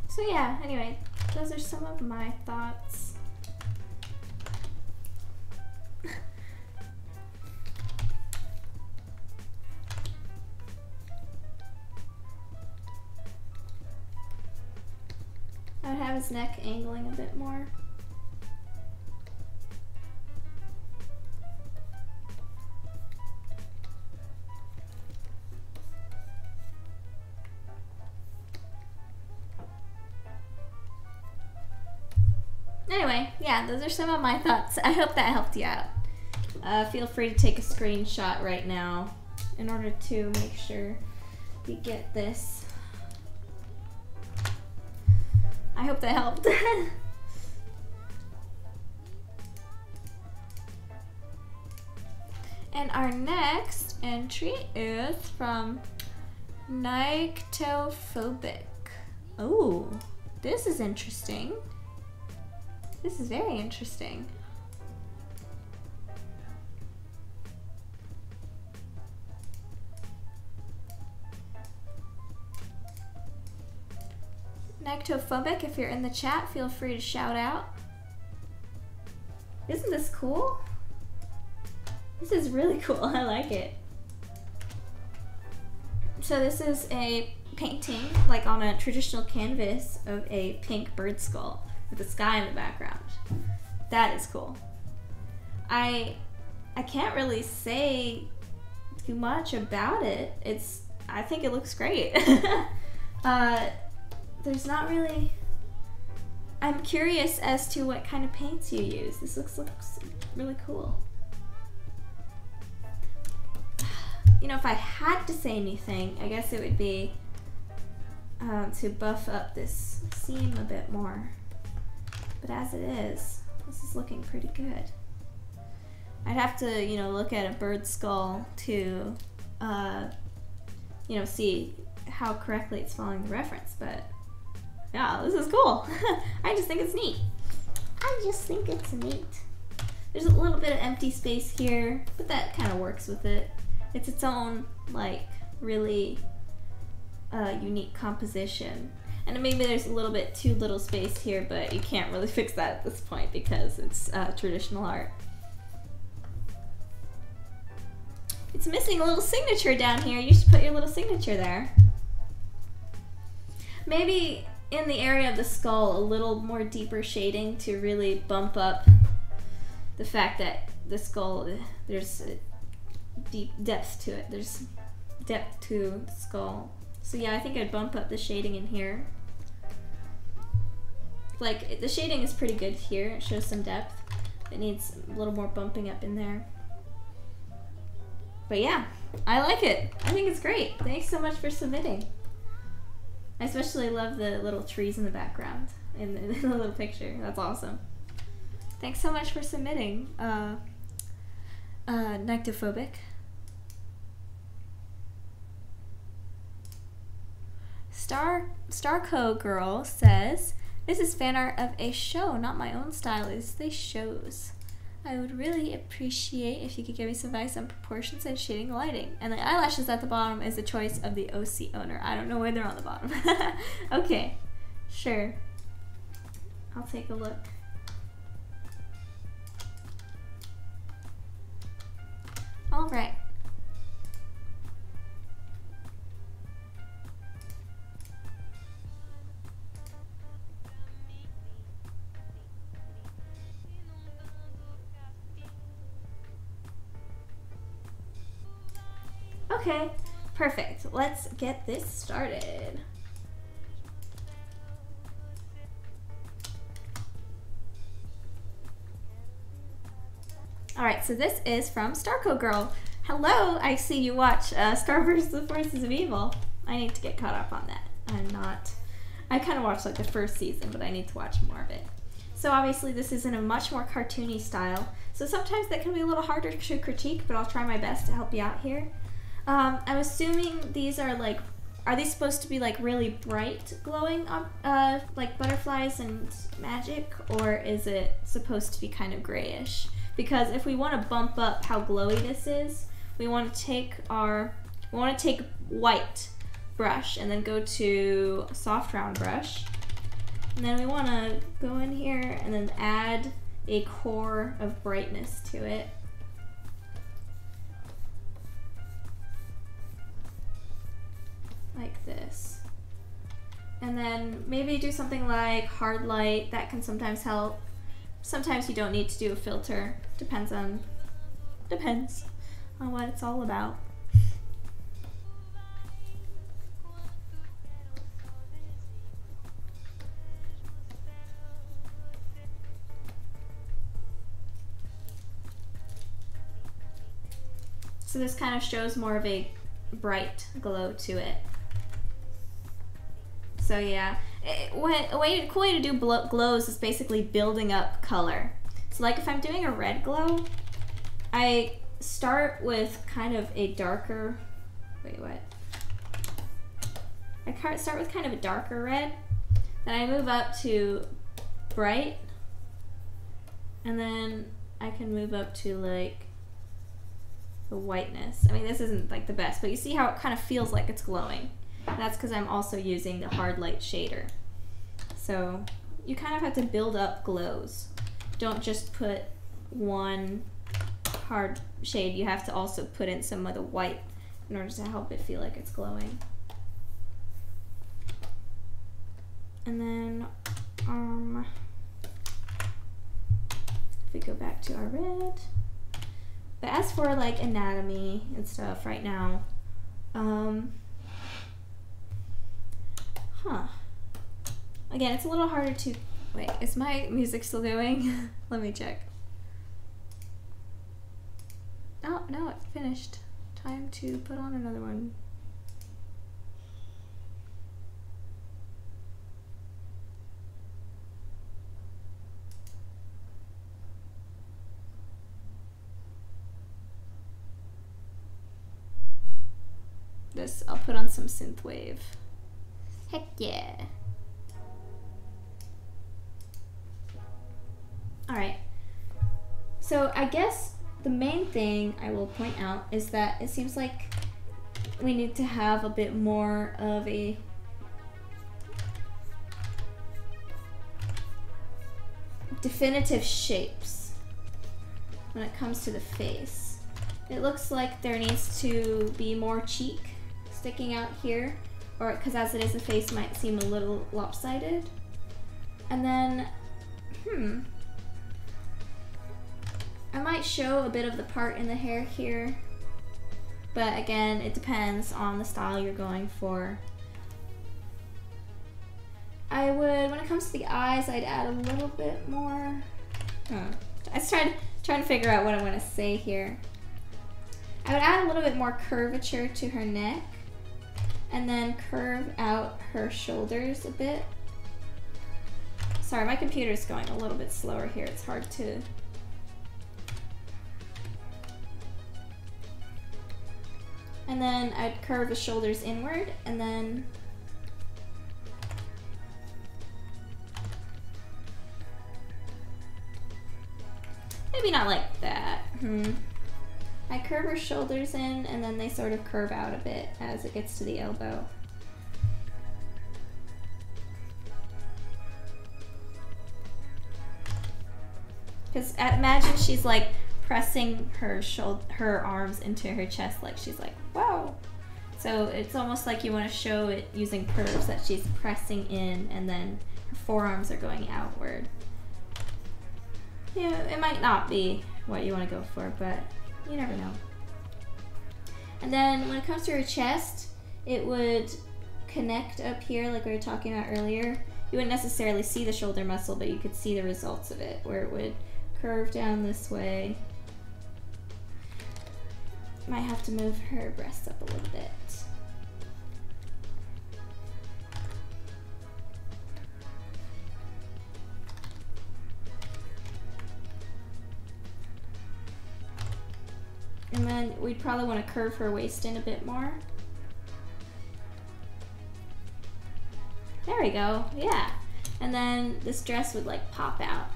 So yeah, anyway, those are some of my thoughts. I would have his neck angling a bit more. Anyway, yeah, those are some of my thoughts. I hope that helped you out. Feel free to take a screenshot right now in order to make sure you get this. I hope that helped. And our next entry is from Nyctophobic. Oh, this is interesting. This is very interesting. Nyctophobic, if you're in the chat, feel free to shout out. Isn't this cool? This is really cool. I like it. So this is a painting, like on a traditional canvas, of a pink bird skull with the sky in the background. That is cool. I can't really say too much about it. I think it looks great. There's not really... I'm curious as to what kind of paints you use. This looks really cool. You know, if I had to say anything, I guess it would be to buff up this seam a bit more. But as it is, this is looking pretty good. I'd have to, you know, look at a bird skull to, you know, see how correctly it's following the reference, but yeah, this is cool. I just think it's neat. I just think it's neat. There's a little bit of empty space here, but that kind of works with it. It's its own, like, really unique composition. And maybe there's a little bit too little space here, but you can't really fix that at this point because it's traditional art. It's missing a little signature down here. You should put your little signature there. Maybe in the area of the skull, a little more deeper shading to really bump up the fact that the skull, there's a deep depth to it. There's depth to the skull. So yeah, I think I'd bump up the shading in here. Like, the shading is pretty good here. It shows some depth. It needs a little more bumping up in there. But yeah, I like it. I think it's great. Thanks so much for submitting. I especially love the little trees in the background in the little picture. That's awesome. Thanks so much for submitting, Nyctophobic. Starco Girl says, "This is fan art of a show, not my own style. It's the shows. I would really appreciate if you could give me some advice on proportions and shading lighting. And the eyelashes at the bottom is the choice of the OC owner." I don't know why they're on the bottom. Okay, sure. I'll take a look. All right. Okay, perfect. Let's get this started. Alright, so this is from Starco Girl. Hello, I see you watch Star vs. the Forces of Evil. I need to get caught up on that. I kind of watched like the first season, but I need to watch more of it. So obviously this is in a much more cartoony style, so sometimes that can be a little harder to critique, but I'll try my best to help you out here. I'm assuming these are like, are these supposed to be like really bright glowing, like butterflies and magic, or is it supposed to be kind of grayish? Because if we want to bump up how glowy this is, we want to take white brush and then go to soft round brush, and then we want to go in here and then add a core of brightness to it. Like this. And then maybe do something like hard light. That can sometimes help. Sometimes you don't need to do a filter. Depends on what it's all about. So this kind of shows more of a bright glow to it. So yeah, a cool way to do glows is basically building up color. So like if I'm doing a red glow, I start with kind of a darker, I start with kind of a darker red, then I move up to bright, and then I can move up to like the whiteness. I mean, this isn't like the best, but you see how it kind of feels like it's glowing. That's because I'm also using the hard light shader. So you kind of have to build up glows. Don't just put one hard shade, you have to also put in some of the white in order to help it feel like it's glowing. And then if we go back to our red. But as for like anatomy and stuff right now, again, it's a little harder to, wait, is my music still going? Let me check. Oh, no, it finished. Time to put on another one. I'll put on some synthwave. Heck yeah. Alright. So I guess the main thing I will point out is that it seems like we need to have a bit more of a definitive shapes when it comes to the face. It looks like there needs to be more cheek sticking out here, or because as it is, the face might seem a little lopsided. And then, I might show a bit of the part in the hair here, but again, it depends on the style you're going for. I would, when it comes to the eyes, I'd add a little bit more. I was trying to figure out what I want to say here. I would add a little bit more curvature to her neck, and then curve out her shoulders a bit. Sorry, my computer's going a little bit slower here. It's hard to... And then I'd curve the shoulders inward, and then... Maybe not like that. I curve her shoulders in, and then they sort of curve out a bit as it gets to the elbow. Because imagine she's like pressing her arms into her chest, like she's like, wow. So it's almost like you want to show it using curves, that she's pressing in and then her forearms are going outward. Yeah, it might not be what you want to go for, but you never know. And then when it comes to her chest, it would connect up here like we were talking about earlier. You wouldn't necessarily see the shoulder muscle, but you could see the results of it, where it would curve down this way Might have to move her breasts up a little bit. And then we'd probably want to curve her waist in a bit more. There we go, yeah. And then this dress would like pop out.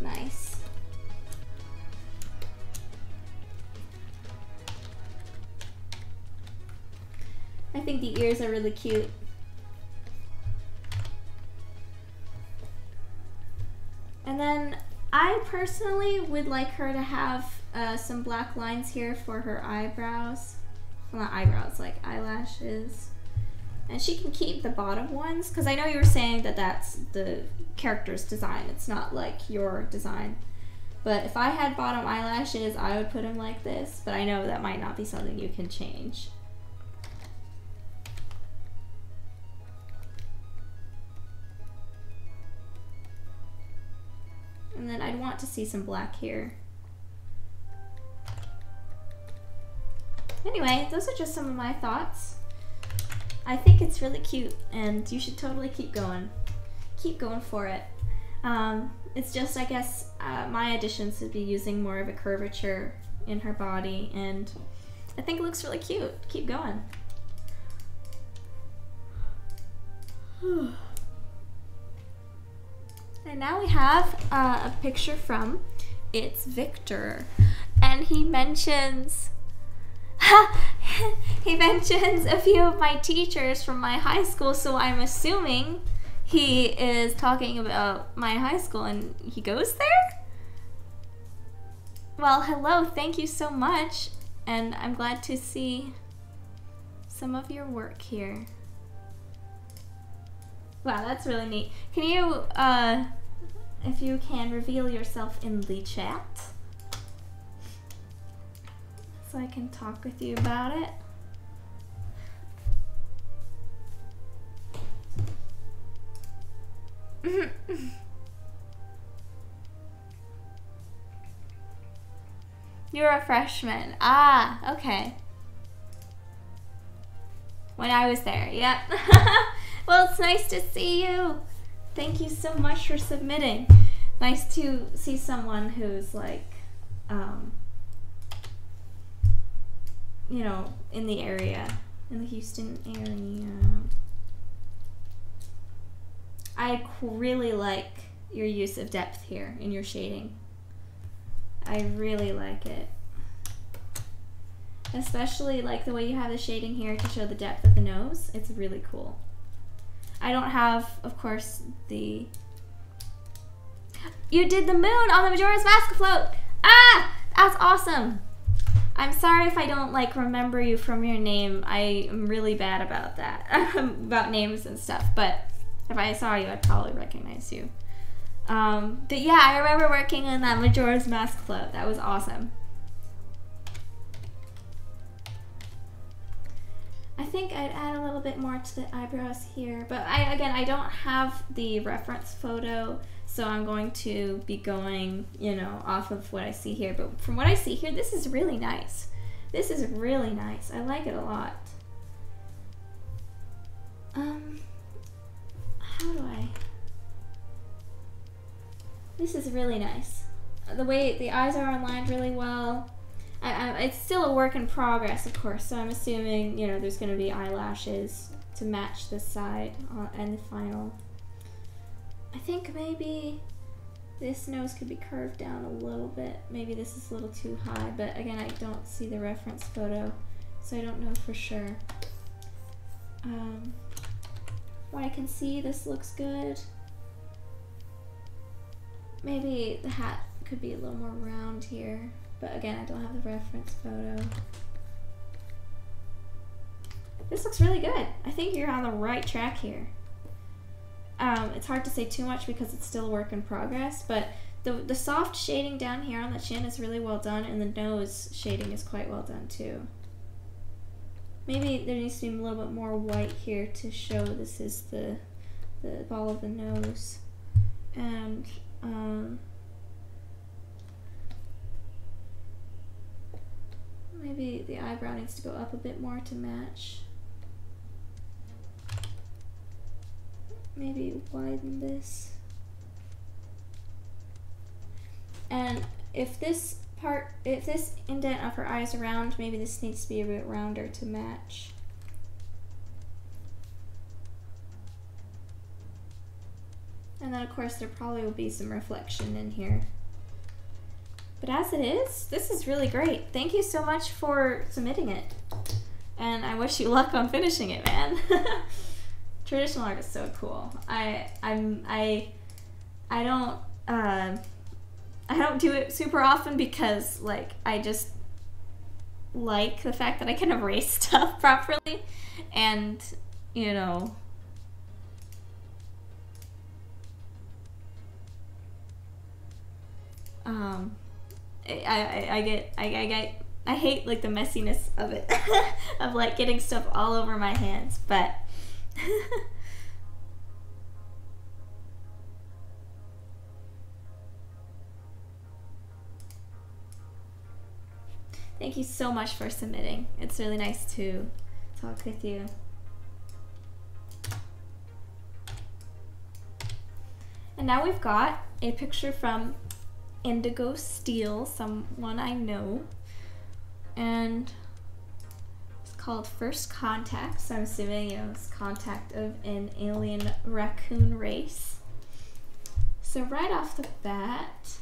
Nice. I think the ears are really cute. And then I personally would like her to have some black lines here for her eyebrows. Well, not eyebrows, like eyelashes. And she can keep the bottom ones, because I know you were saying that that's the character's design. It's not like your design. But if I had bottom eyelashes, I would put them like this. But I know that might not be something you can change. And then I'd want to see some black here. Anyway, those are just some of my thoughts. I think it's really cute, and you should totally keep going. Keep going for it. It's just, I guess, my additions would be using more of a curvature in her body, and I think it looks really cute. Keep going. And now we have a picture from It's Victor, and he mentions he mentions a few of my teachers from my high school, so I'm assuming he is talking about my high school and he goes there? Well, hello, thank you so much, and I'm glad to see some of your work here. Wow, that's really neat. Can you, if you can, reveal yourself in the chat? So I can talk with you about it. You're a freshman. Ah, okay. When I was there, yep. Well, it's nice to see you. Thank you so much for submitting. Nice to see someone who's like, you know, in the area, in the Houston area. I really like your use of depth here in your shading. I really like it. Especially like the way you have the shading here to show the depth of the nose. It's really cool. I don't have, of course, the... You did the moon on the Majora's Mask float! Ah! That's awesome! I'm sorry if I don't like remember you from your name. I am really bad about that. About names and stuff, but if I saw you, I'd probably recognize you. But yeah, I remember working on that Majora's Mask float. That was awesome. I think I'd add a little bit more to the eyebrows here, but again, I don't have the reference photo, so I'm going to be going, you know, off of what I see here. But from what I see here, this is really nice. This is really nice. I like it a lot. How do I... This is really nice. The way the eyes are aligned really well. It's still a work in progress, of course, so I'm assuming, you know, there's going to be eyelashes to match this side and the final. I think maybe this nose could be curved down a little bit. Maybe this is a little too high, but again, I don't see the reference photo, so I don't know for sure. What I can see, this looks good. Maybe the hat could be a little more round here. But again, I don't have the reference photo. This looks really good. I think you're on the right track here. It's hard to say too much because it's still a work in progress, but the soft shading down here on the chin is really well done, and the nose shading is quite well done too. Maybe there needs to be a little bit more white here to show this is the ball of the nose. And Maybe the eyebrow needs to go up a bit more to match. Maybe widen this. And if this indent of her eye is round, maybe this needs to be a bit rounder to match. And then of course there probably will be some reflection in here. But as it is, this is really great. Thank you so much for submitting it. And I wish you luck on finishing it, man. Traditional art is so cool. I don't do it super often because like I just like the fact that I can erase stuff properly, and you know, I hate like the messiness of it of like getting stuff all over my hands, but thank you so much for submitting. It's really nice to talk with you. And now we've got a picture from Indigo Steel, someone I know, and it's called First Contact, so I'm assuming, you know, it's contact of an alien raccoon race. So right off the bat,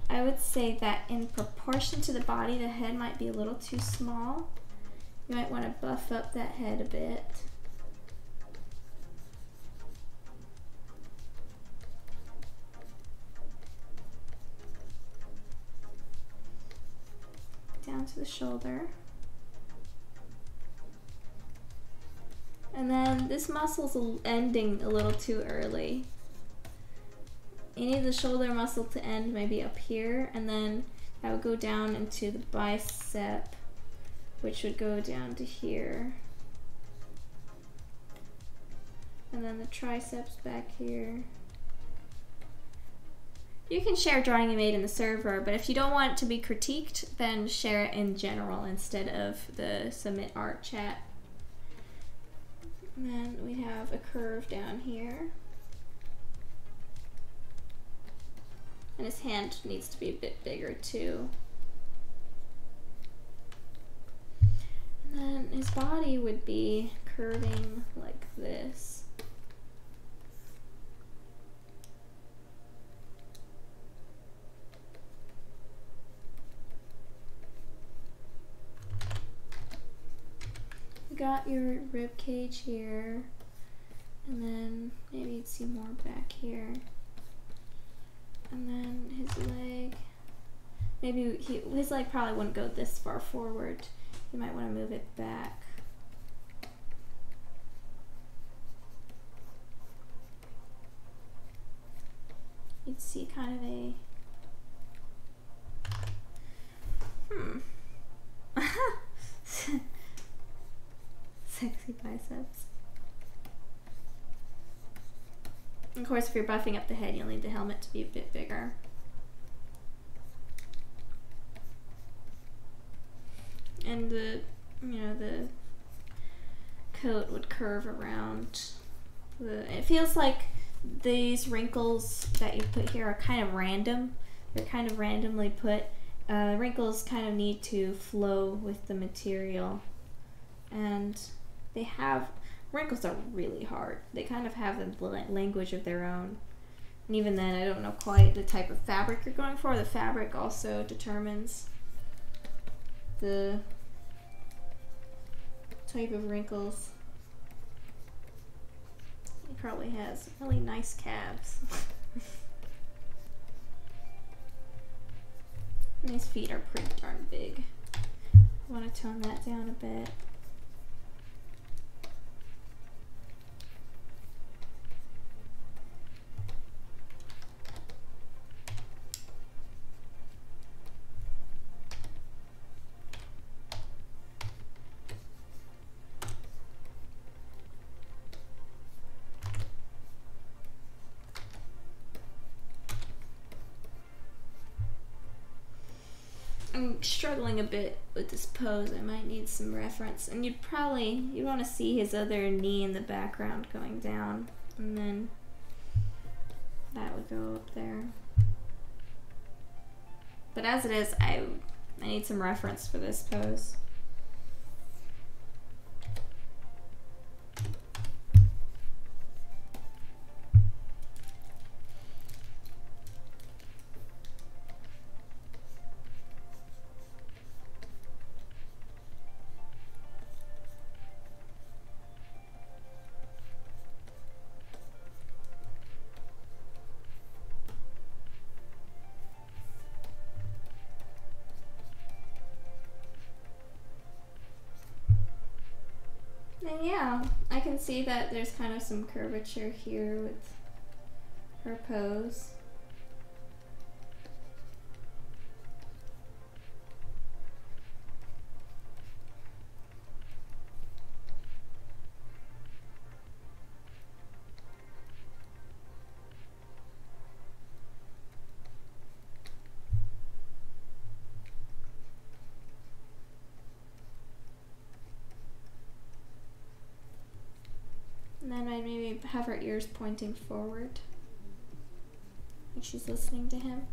I would say that in proportion to the body, the head might be a little too small. You might want to buff up that head a bit. Down to the shoulder. And then this muscle's ending a little too early. You need the shoulder muscle to end maybe up here, and then that would go down into the bicep, which would go down to here. And then the triceps back here. You can share drawing you made in the server, but if you don't want it to be critiqued, then share it in general instead of the submit art chat. And then we have a curve down here. And his hand needs to be a bit bigger too. And then his body would be curving like this. You got your rib cage here, and then maybe you'd see more back here. And then his leg, maybe his leg probably wouldn't go this far forward. You might want to move it back. You'd see kind of a, sexy biceps. Of course, if you're buffing up the head, you'll need the helmet to be a bit bigger. And the, you know, the coat would curve around. It feels like these wrinkles that you put here are kind of random. They're kind of randomly put. Wrinkles kind of need to flow with the material. And they have, wrinkles are really hard. They kind of have a language of their own. And even then, I don't know quite the type of fabric you're going for. The fabric also determines the type of wrinkles. He probably has really nice calves. And his feet are pretty darn big. I want to tone that down a bit. I'm struggling a bit with this pose. I might need some reference. And you'd want to see his other knee in the background going down. And then that would go up there. But as it is, I need some reference for this pose. And yeah, I can see that there's kind of some curvature here with her pose. And then I'd maybe have her ears pointing forward, like she's listening to him.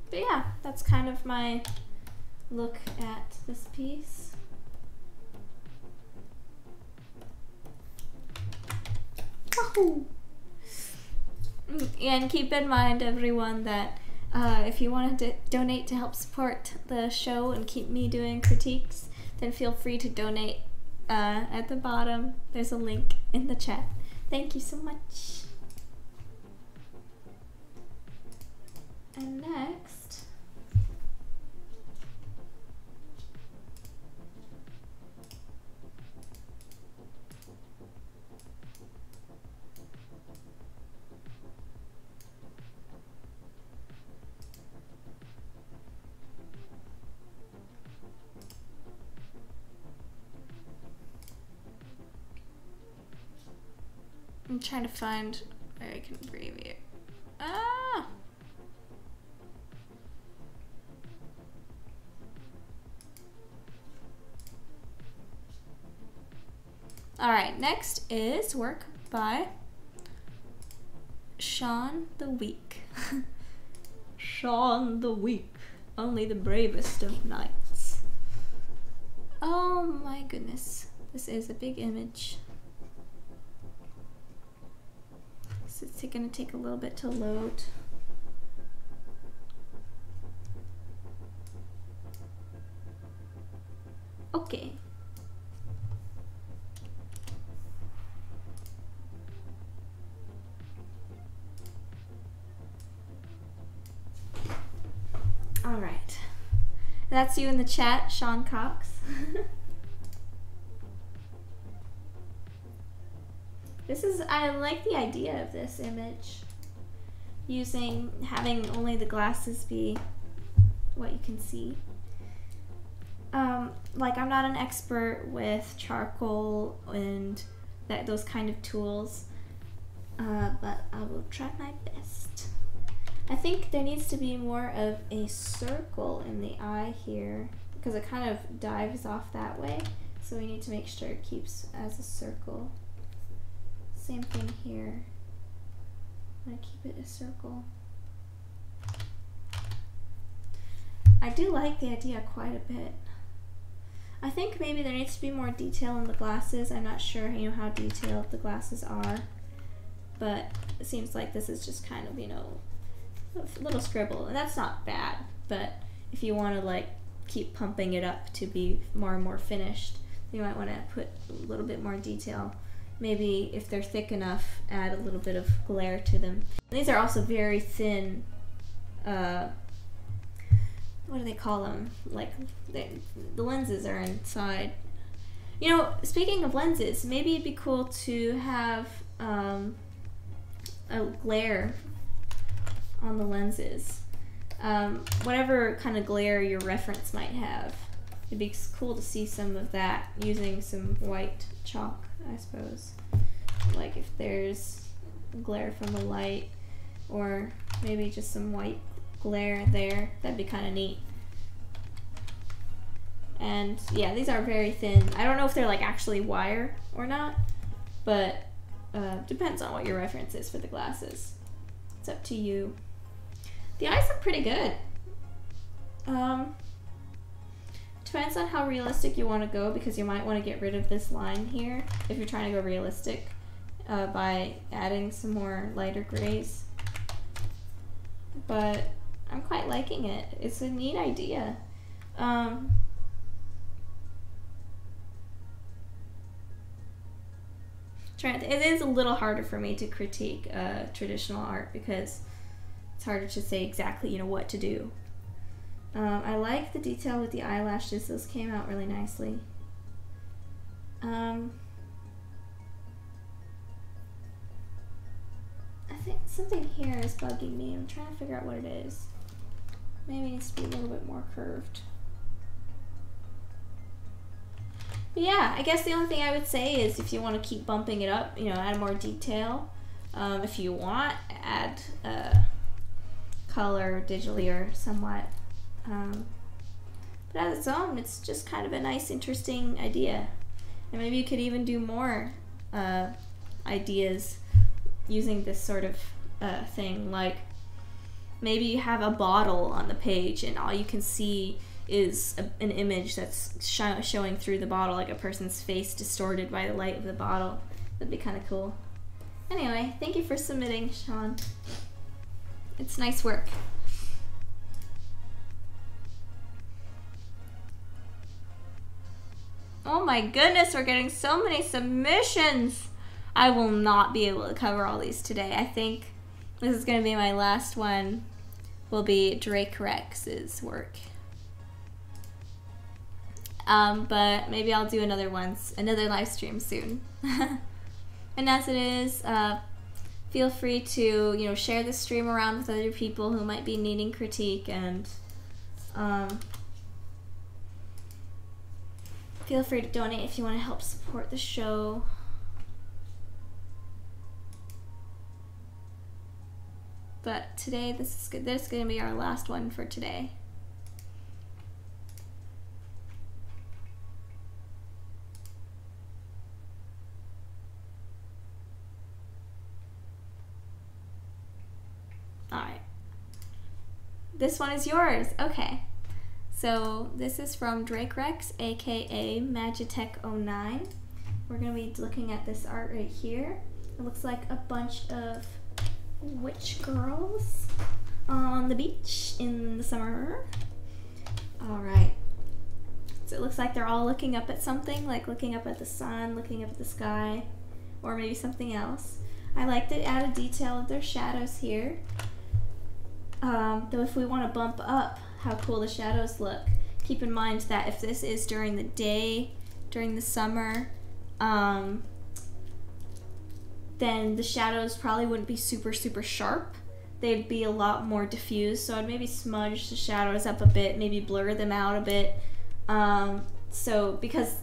But yeah, that's kind of my look at this piece. Wahoo! And keep in mind, everyone, that if you want to donate to help support the show and keep me doing critiques, then feel free to donate at the bottom. There's a link in the chat. Thank you so much. And next, I'm trying to find where I can preview. Ah! Alright, next is work by Sean the Weak. Sean the Weak, only the bravest of knights. Oh my goodness, this is a big image. So it's gonna take a little bit to load. Okay. All right. That's you in the chat, Sean Cox. I like the idea of this image. Having only the glasses be what you can see. Like, I'm not an expert with charcoal and those kind of tools, but I will try my best. I think there needs to be more of a circle in the eye here, because it kind of dives off that way, so we need to make sure it keeps as a circle. Same thing here. I'm gonna keep it a circle. I do like the idea quite a bit. I think maybe there needs to be more detail in the glasses. I'm not sure, how detailed the glasses are, but it seems like this is just kind of, a little scribble, and that's not bad. But if you want to like keep pumping it up to be more and more finished, you might want to put a little bit more detail. Maybe if they're thick enough, add a little bit of glare to them. These are also very thin, what do they call them? Like, the lenses are inside. Speaking of lenses, maybe it'd be cool to have a glare on the lenses. Whatever kind of glare your reference might have. it'd be cool to see some of that using some white chalk, I suppose. Like if there's glare from the light, or maybe just some white glare there, that'd be kind of neat. And yeah, these are very thin. I don't know if they're like actually wire or not, but depends on what your reference is for the glasses. It's up to you. The eyes look pretty good. Depends on how realistic you want to go, because you might want to get rid of this line here if you're trying to go realistic by adding some more lighter grays. But I'm quite liking it. It's a neat idea. It is a little harder for me to critique traditional art because it's harder to say exactly, what to do. I like the detail with the eyelashes. Those came out really nicely. I think something here is bugging me. I'm trying to figure out what it is. Maybe it needs to be a little bit more curved. But yeah, I guess the only thing I would say is if you want to keep bumping it up, add more detail. If you want, add color digitally or somewhat. But as its own, it's just kind of a nice, interesting idea. And maybe you could even do more ideas using this sort of thing. Like maybe you have a bottle on the page and all you can see is an image that's showing through the bottle, like a person's face distorted by the light of the bottle. That'd be kind of cool. Anyway, thank you for submitting, Sean. It's nice work. Oh my goodness, we're getting so many submissions. I will not be able to cover all these today. I think this is going to be my last one. Will be Drake Rex's work. But maybe I'll do another live stream soon. And as it is, feel free to share the stream around with other people who might be needing critique, and feel free to donate if you want to help support the show. But today, this is good. This is going to be our last one for today. Alright. This one is yours. Okay. So this is from Drake Rex, aka Magitech09. We're going to be looking at this art right here. It looks like a bunch of witch girls on the beach in the summer. Alright. So it looks like they're all looking up at something, like looking up at the sun, looking up at the sky, or maybe something else. I like to add a detail of their shadows here. Though if we want to bump up how cool the shadows look, keep in mind that if this is during the day, during the summer, then the shadows probably wouldn't be super sharp. They'd be a lot more diffused, so I'd maybe smudge the shadows up a bit, maybe blur them out a bit. So because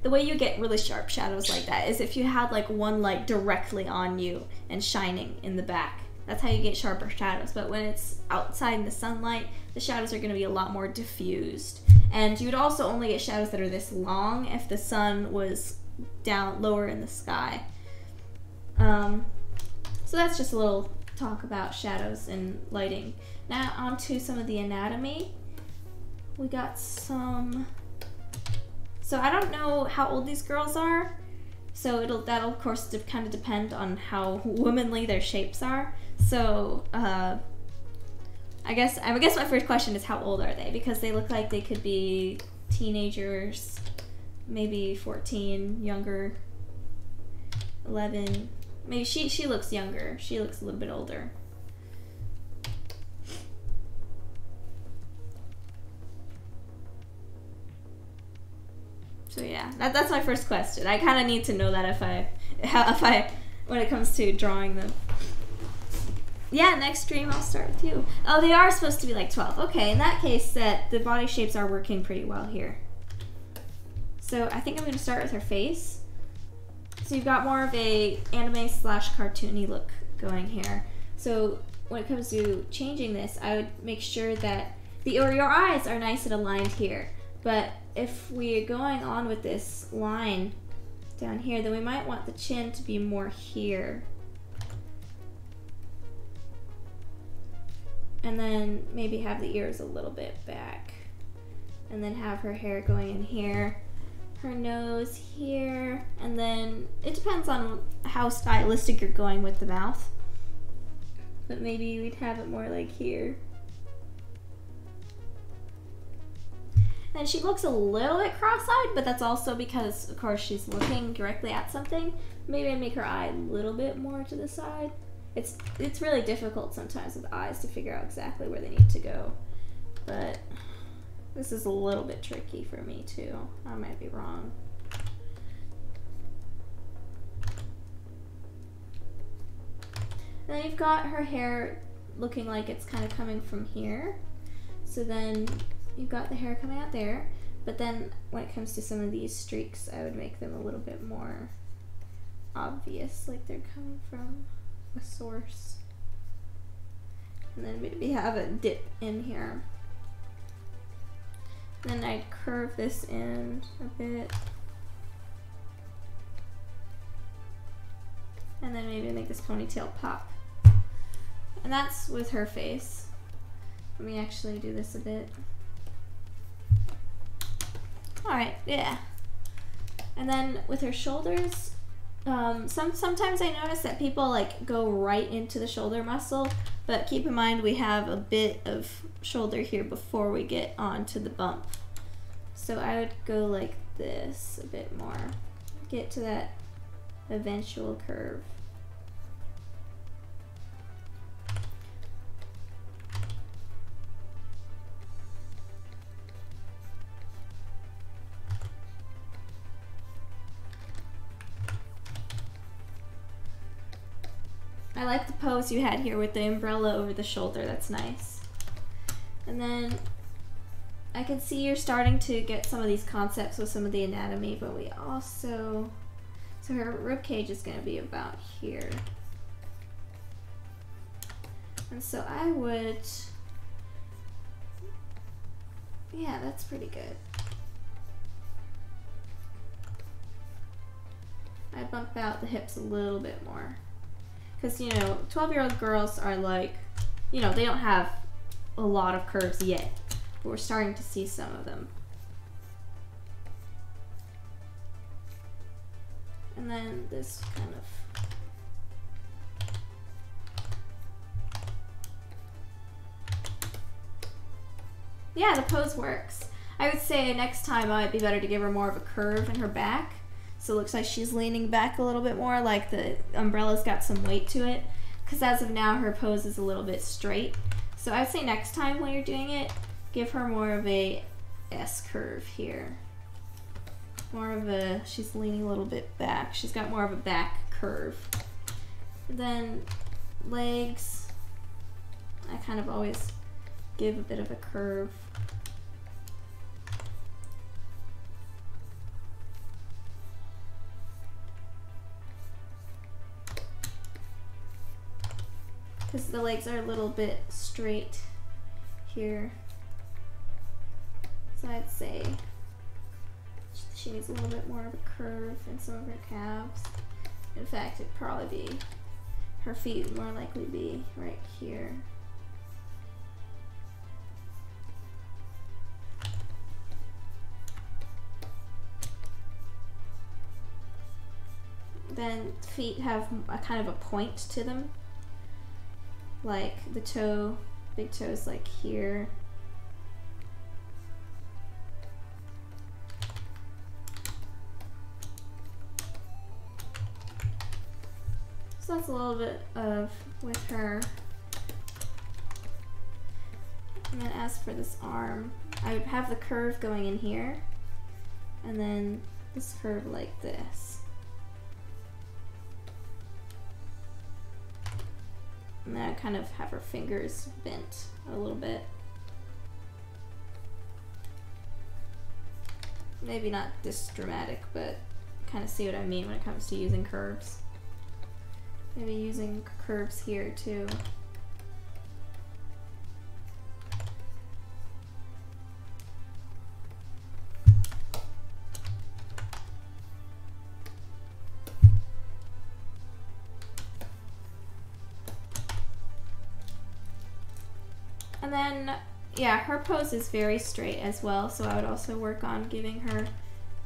the way you get really sharp shadows like that is if you had like one light directly on you and shining in the back. That's how you get sharper shadows. But when it's outside in the sunlight, the shadows are going to be a lot more diffused. And you would also only get shadows that are this long if the sun was down lower in the sky. So that's just a little talk about shadows and lighting. Now on to some of the anatomy. We got some... So I don't know how old these girls are. So that'll of course kind of depend on how womanly their shapes are. So I guess my first question is, how old are they? Because they look like they could be teenagers, maybe 14, younger, 11. Maybe she looks younger. She looks a little bit older. So yeah, that's my first question. I kind of need to know that if I when it comes to drawing them. Yeah, next stream I'll start with you. Oh, they are supposed to be like 12. Okay, in that case, that the body shapes are working pretty well here. So I think I'm going to start with her face. So you've got more of a anime slash cartoony look going here. So when it comes to changing this, I would make sure that your eyes are nice and aligned here. But if we're going on with this line down here, then we might want the chin to be more here. And then maybe have the ears a little bit back. And then have her hair going in here. Her nose here. And then it depends on how stylistic you're going with the mouth. But maybe we'd have it more like here. And she looks a little bit cross-eyed, but that's also because, of course, she's looking directly at something. Maybe I'd make her eye a little bit more to the side. It's really difficult sometimes with eyes to figure out exactly where they need to go. But this is a little bit tricky for me too. I might be wrong. And then you've got her hair looking like it's kind of coming from here. So then you've got the hair coming out there. But then when it comes to some of these streaks, I would make them a little bit more obvious, like they're coming from a source. And then maybe have a dip in here. Then I'd curve this in a bit. And then maybe make this ponytail pop. And that's with her face. Let me actually do this a bit. Alright, yeah. And then with her shoulders, sometimes I notice that people like go right into the shoulder muscle, but keep in mind we have a bit of shoulder here before we get onto the bump. So I would go like this a bit more. Get to that eventual curve. I like the pose you had here with the umbrella over the shoulder. That's nice. And then I can see you're starting to get some of these concepts with some of the anatomy, but we also, so her ribcage is going to be about here. And so I would, yeah, that's pretty good. I'd bump out the hips a little bit more. Because, you know, 12-year-old girls are like, you know, they don't have a lot of curves yet. But we're starting to see some of them. And then this kind of... Yeah, the pose works. I would say next time it might be better to give her more of a curve in her back. So it looks like she's leaning back a little bit more, like the umbrella's got some weight to it. Because as of now, her pose is a little bit straight. So I would say next time when you're doing it, give her more of a S curve here. More of a, she's leaning a little bit back. She's got more of a back curve. Then legs, I kind of always give a bit of a curve. Because the legs are a little bit straight here. So I'd say she needs a little bit more of a curve in some of her calves. In fact, it'd probably be, her feet would more likely be right here. Then feet have a kind of a point to them. Like the toe, big toe's like here. So that's a little bit of with her. And then as for this arm, I would have the curve going in here, and then this curve like this. And then I kind of have her fingers bent a little bit. Maybe not this dramatic, but kind of see what I mean when it comes to using curves. Maybe using curves here too. And then, yeah, her pose is very straight as well, so I would also work on giving her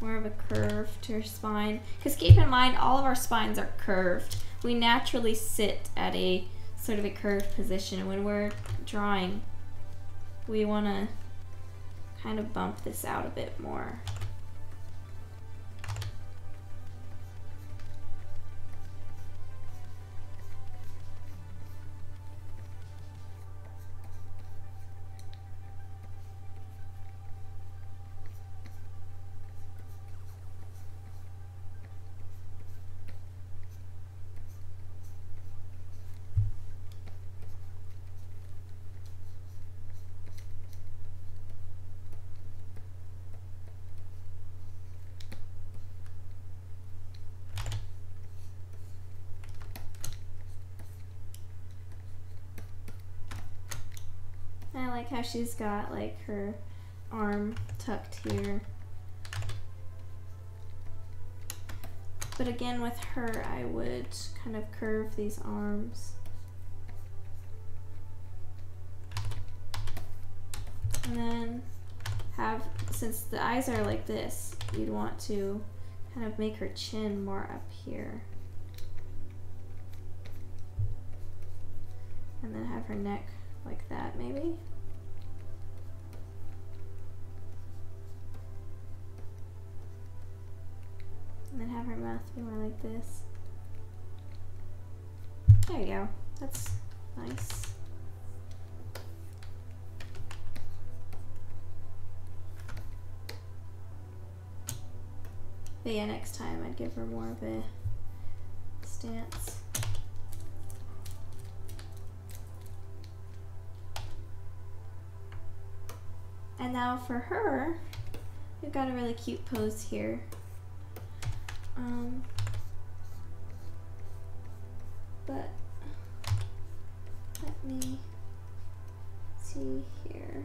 more of a curve to her spine. Because keep in mind, all of our spines are curved. We naturally sit at a sort of a curved position. When we're drawing, we want to kind of bump this out a bit more. I like how she's got like her arm tucked here. But again, with her, I would kind of curve these arms. And then have, since the eyes are like this, you'd want to kind of make her chin more up here. And then have her neck like that, maybe. And then have her mouth be more like this. There you go. That's nice. But yeah, next time I'd give her more of a stance. And now for her, we've got a really cute pose here. But let me see here.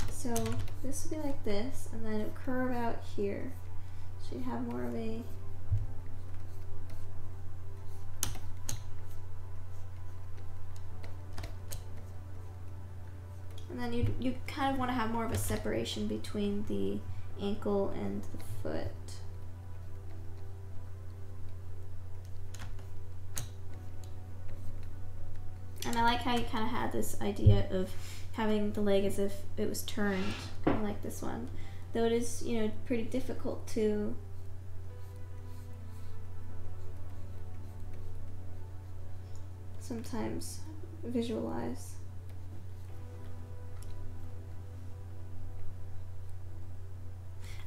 So this would be like this, and then it would curve out here. So you have more of a and then you kind of want to have more of a separation between the ankle and the foot. And I like how you kind of had this idea of having the leg as if it was turned, kind of like this one. Though it is, you know, pretty difficult to sometimes visualize.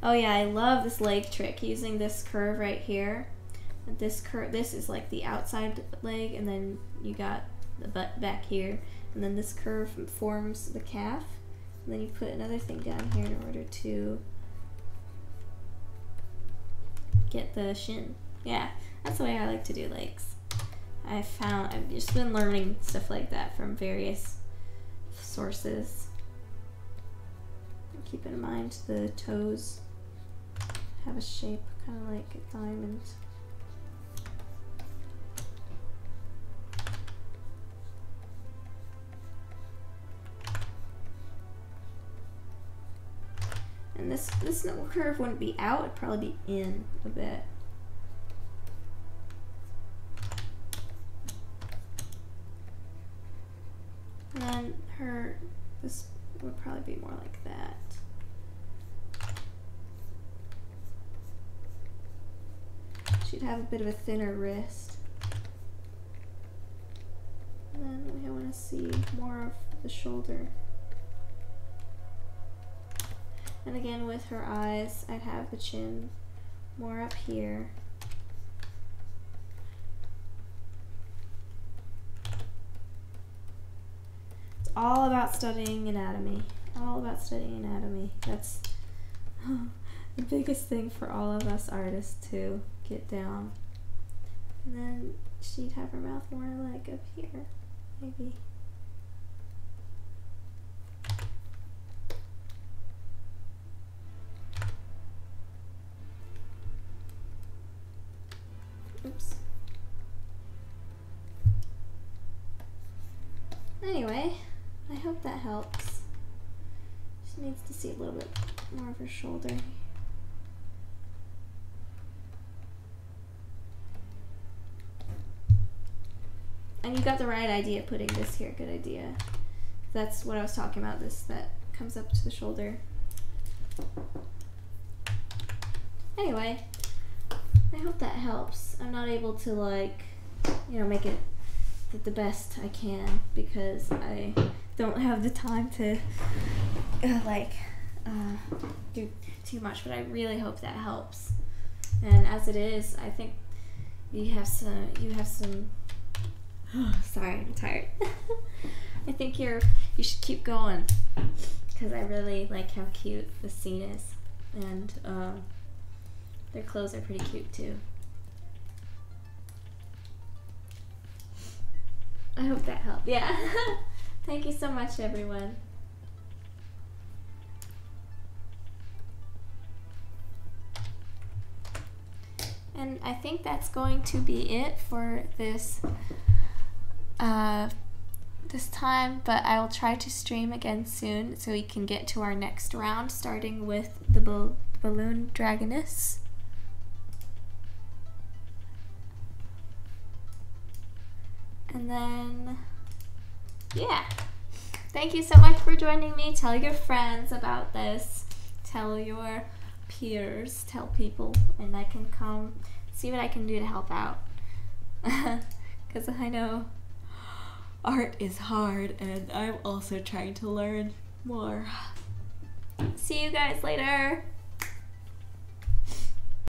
Oh yeah, I love this leg trick, using this curve right here. This curve, this is like the outside leg, and then you got the butt back here, and then this curve forms the calf, and then you put another thing down here in order to get the shin. Yeah, that's the way I like to do legs. I've just been learning stuff like that from various sources. Keep in mind the toes have a shape kind of like a diamond. And this curve wouldn't be out, it'd probably be in a bit. And then this would probably be more like that. She'd have a bit of a thinner wrist. And then we want to see more of the shoulder. And again, with her eyes, I'd have the chin more up here. all about studying anatomy. All about studying anatomy. That's the biggest thing for all of us artists to get down. And then she'd have her mouth more like up here, maybe. Oops. Anyway, I hope that helps. She needs to see a little bit more of her shoulder. And you got the right idea putting this here. Good idea. That's what I was talking about, this that comes up to the shoulder. Anyway, I hope that helps. I'm not able to, like, you know, make it the best I can because I don't have the time to do too much, but I really hope that helps. And as it is, I think you have some sorry, I'm tired. I think you should keep going because I really like how cute the scene is, and their clothes are pretty cute too. I hope that helped. Yeah. Thank you so much, everyone. And I think that's going to be it for this this time, but I will try to stream again soon so we can get to our next round, starting with the balloon dragoness. And then, yeah. Thank you so much for joining me. Tell your friends about this. Tell your peers. Tell people. And I can come see what I can do to help out. Because I know art is hard and I'm also trying to learn more. See you guys later.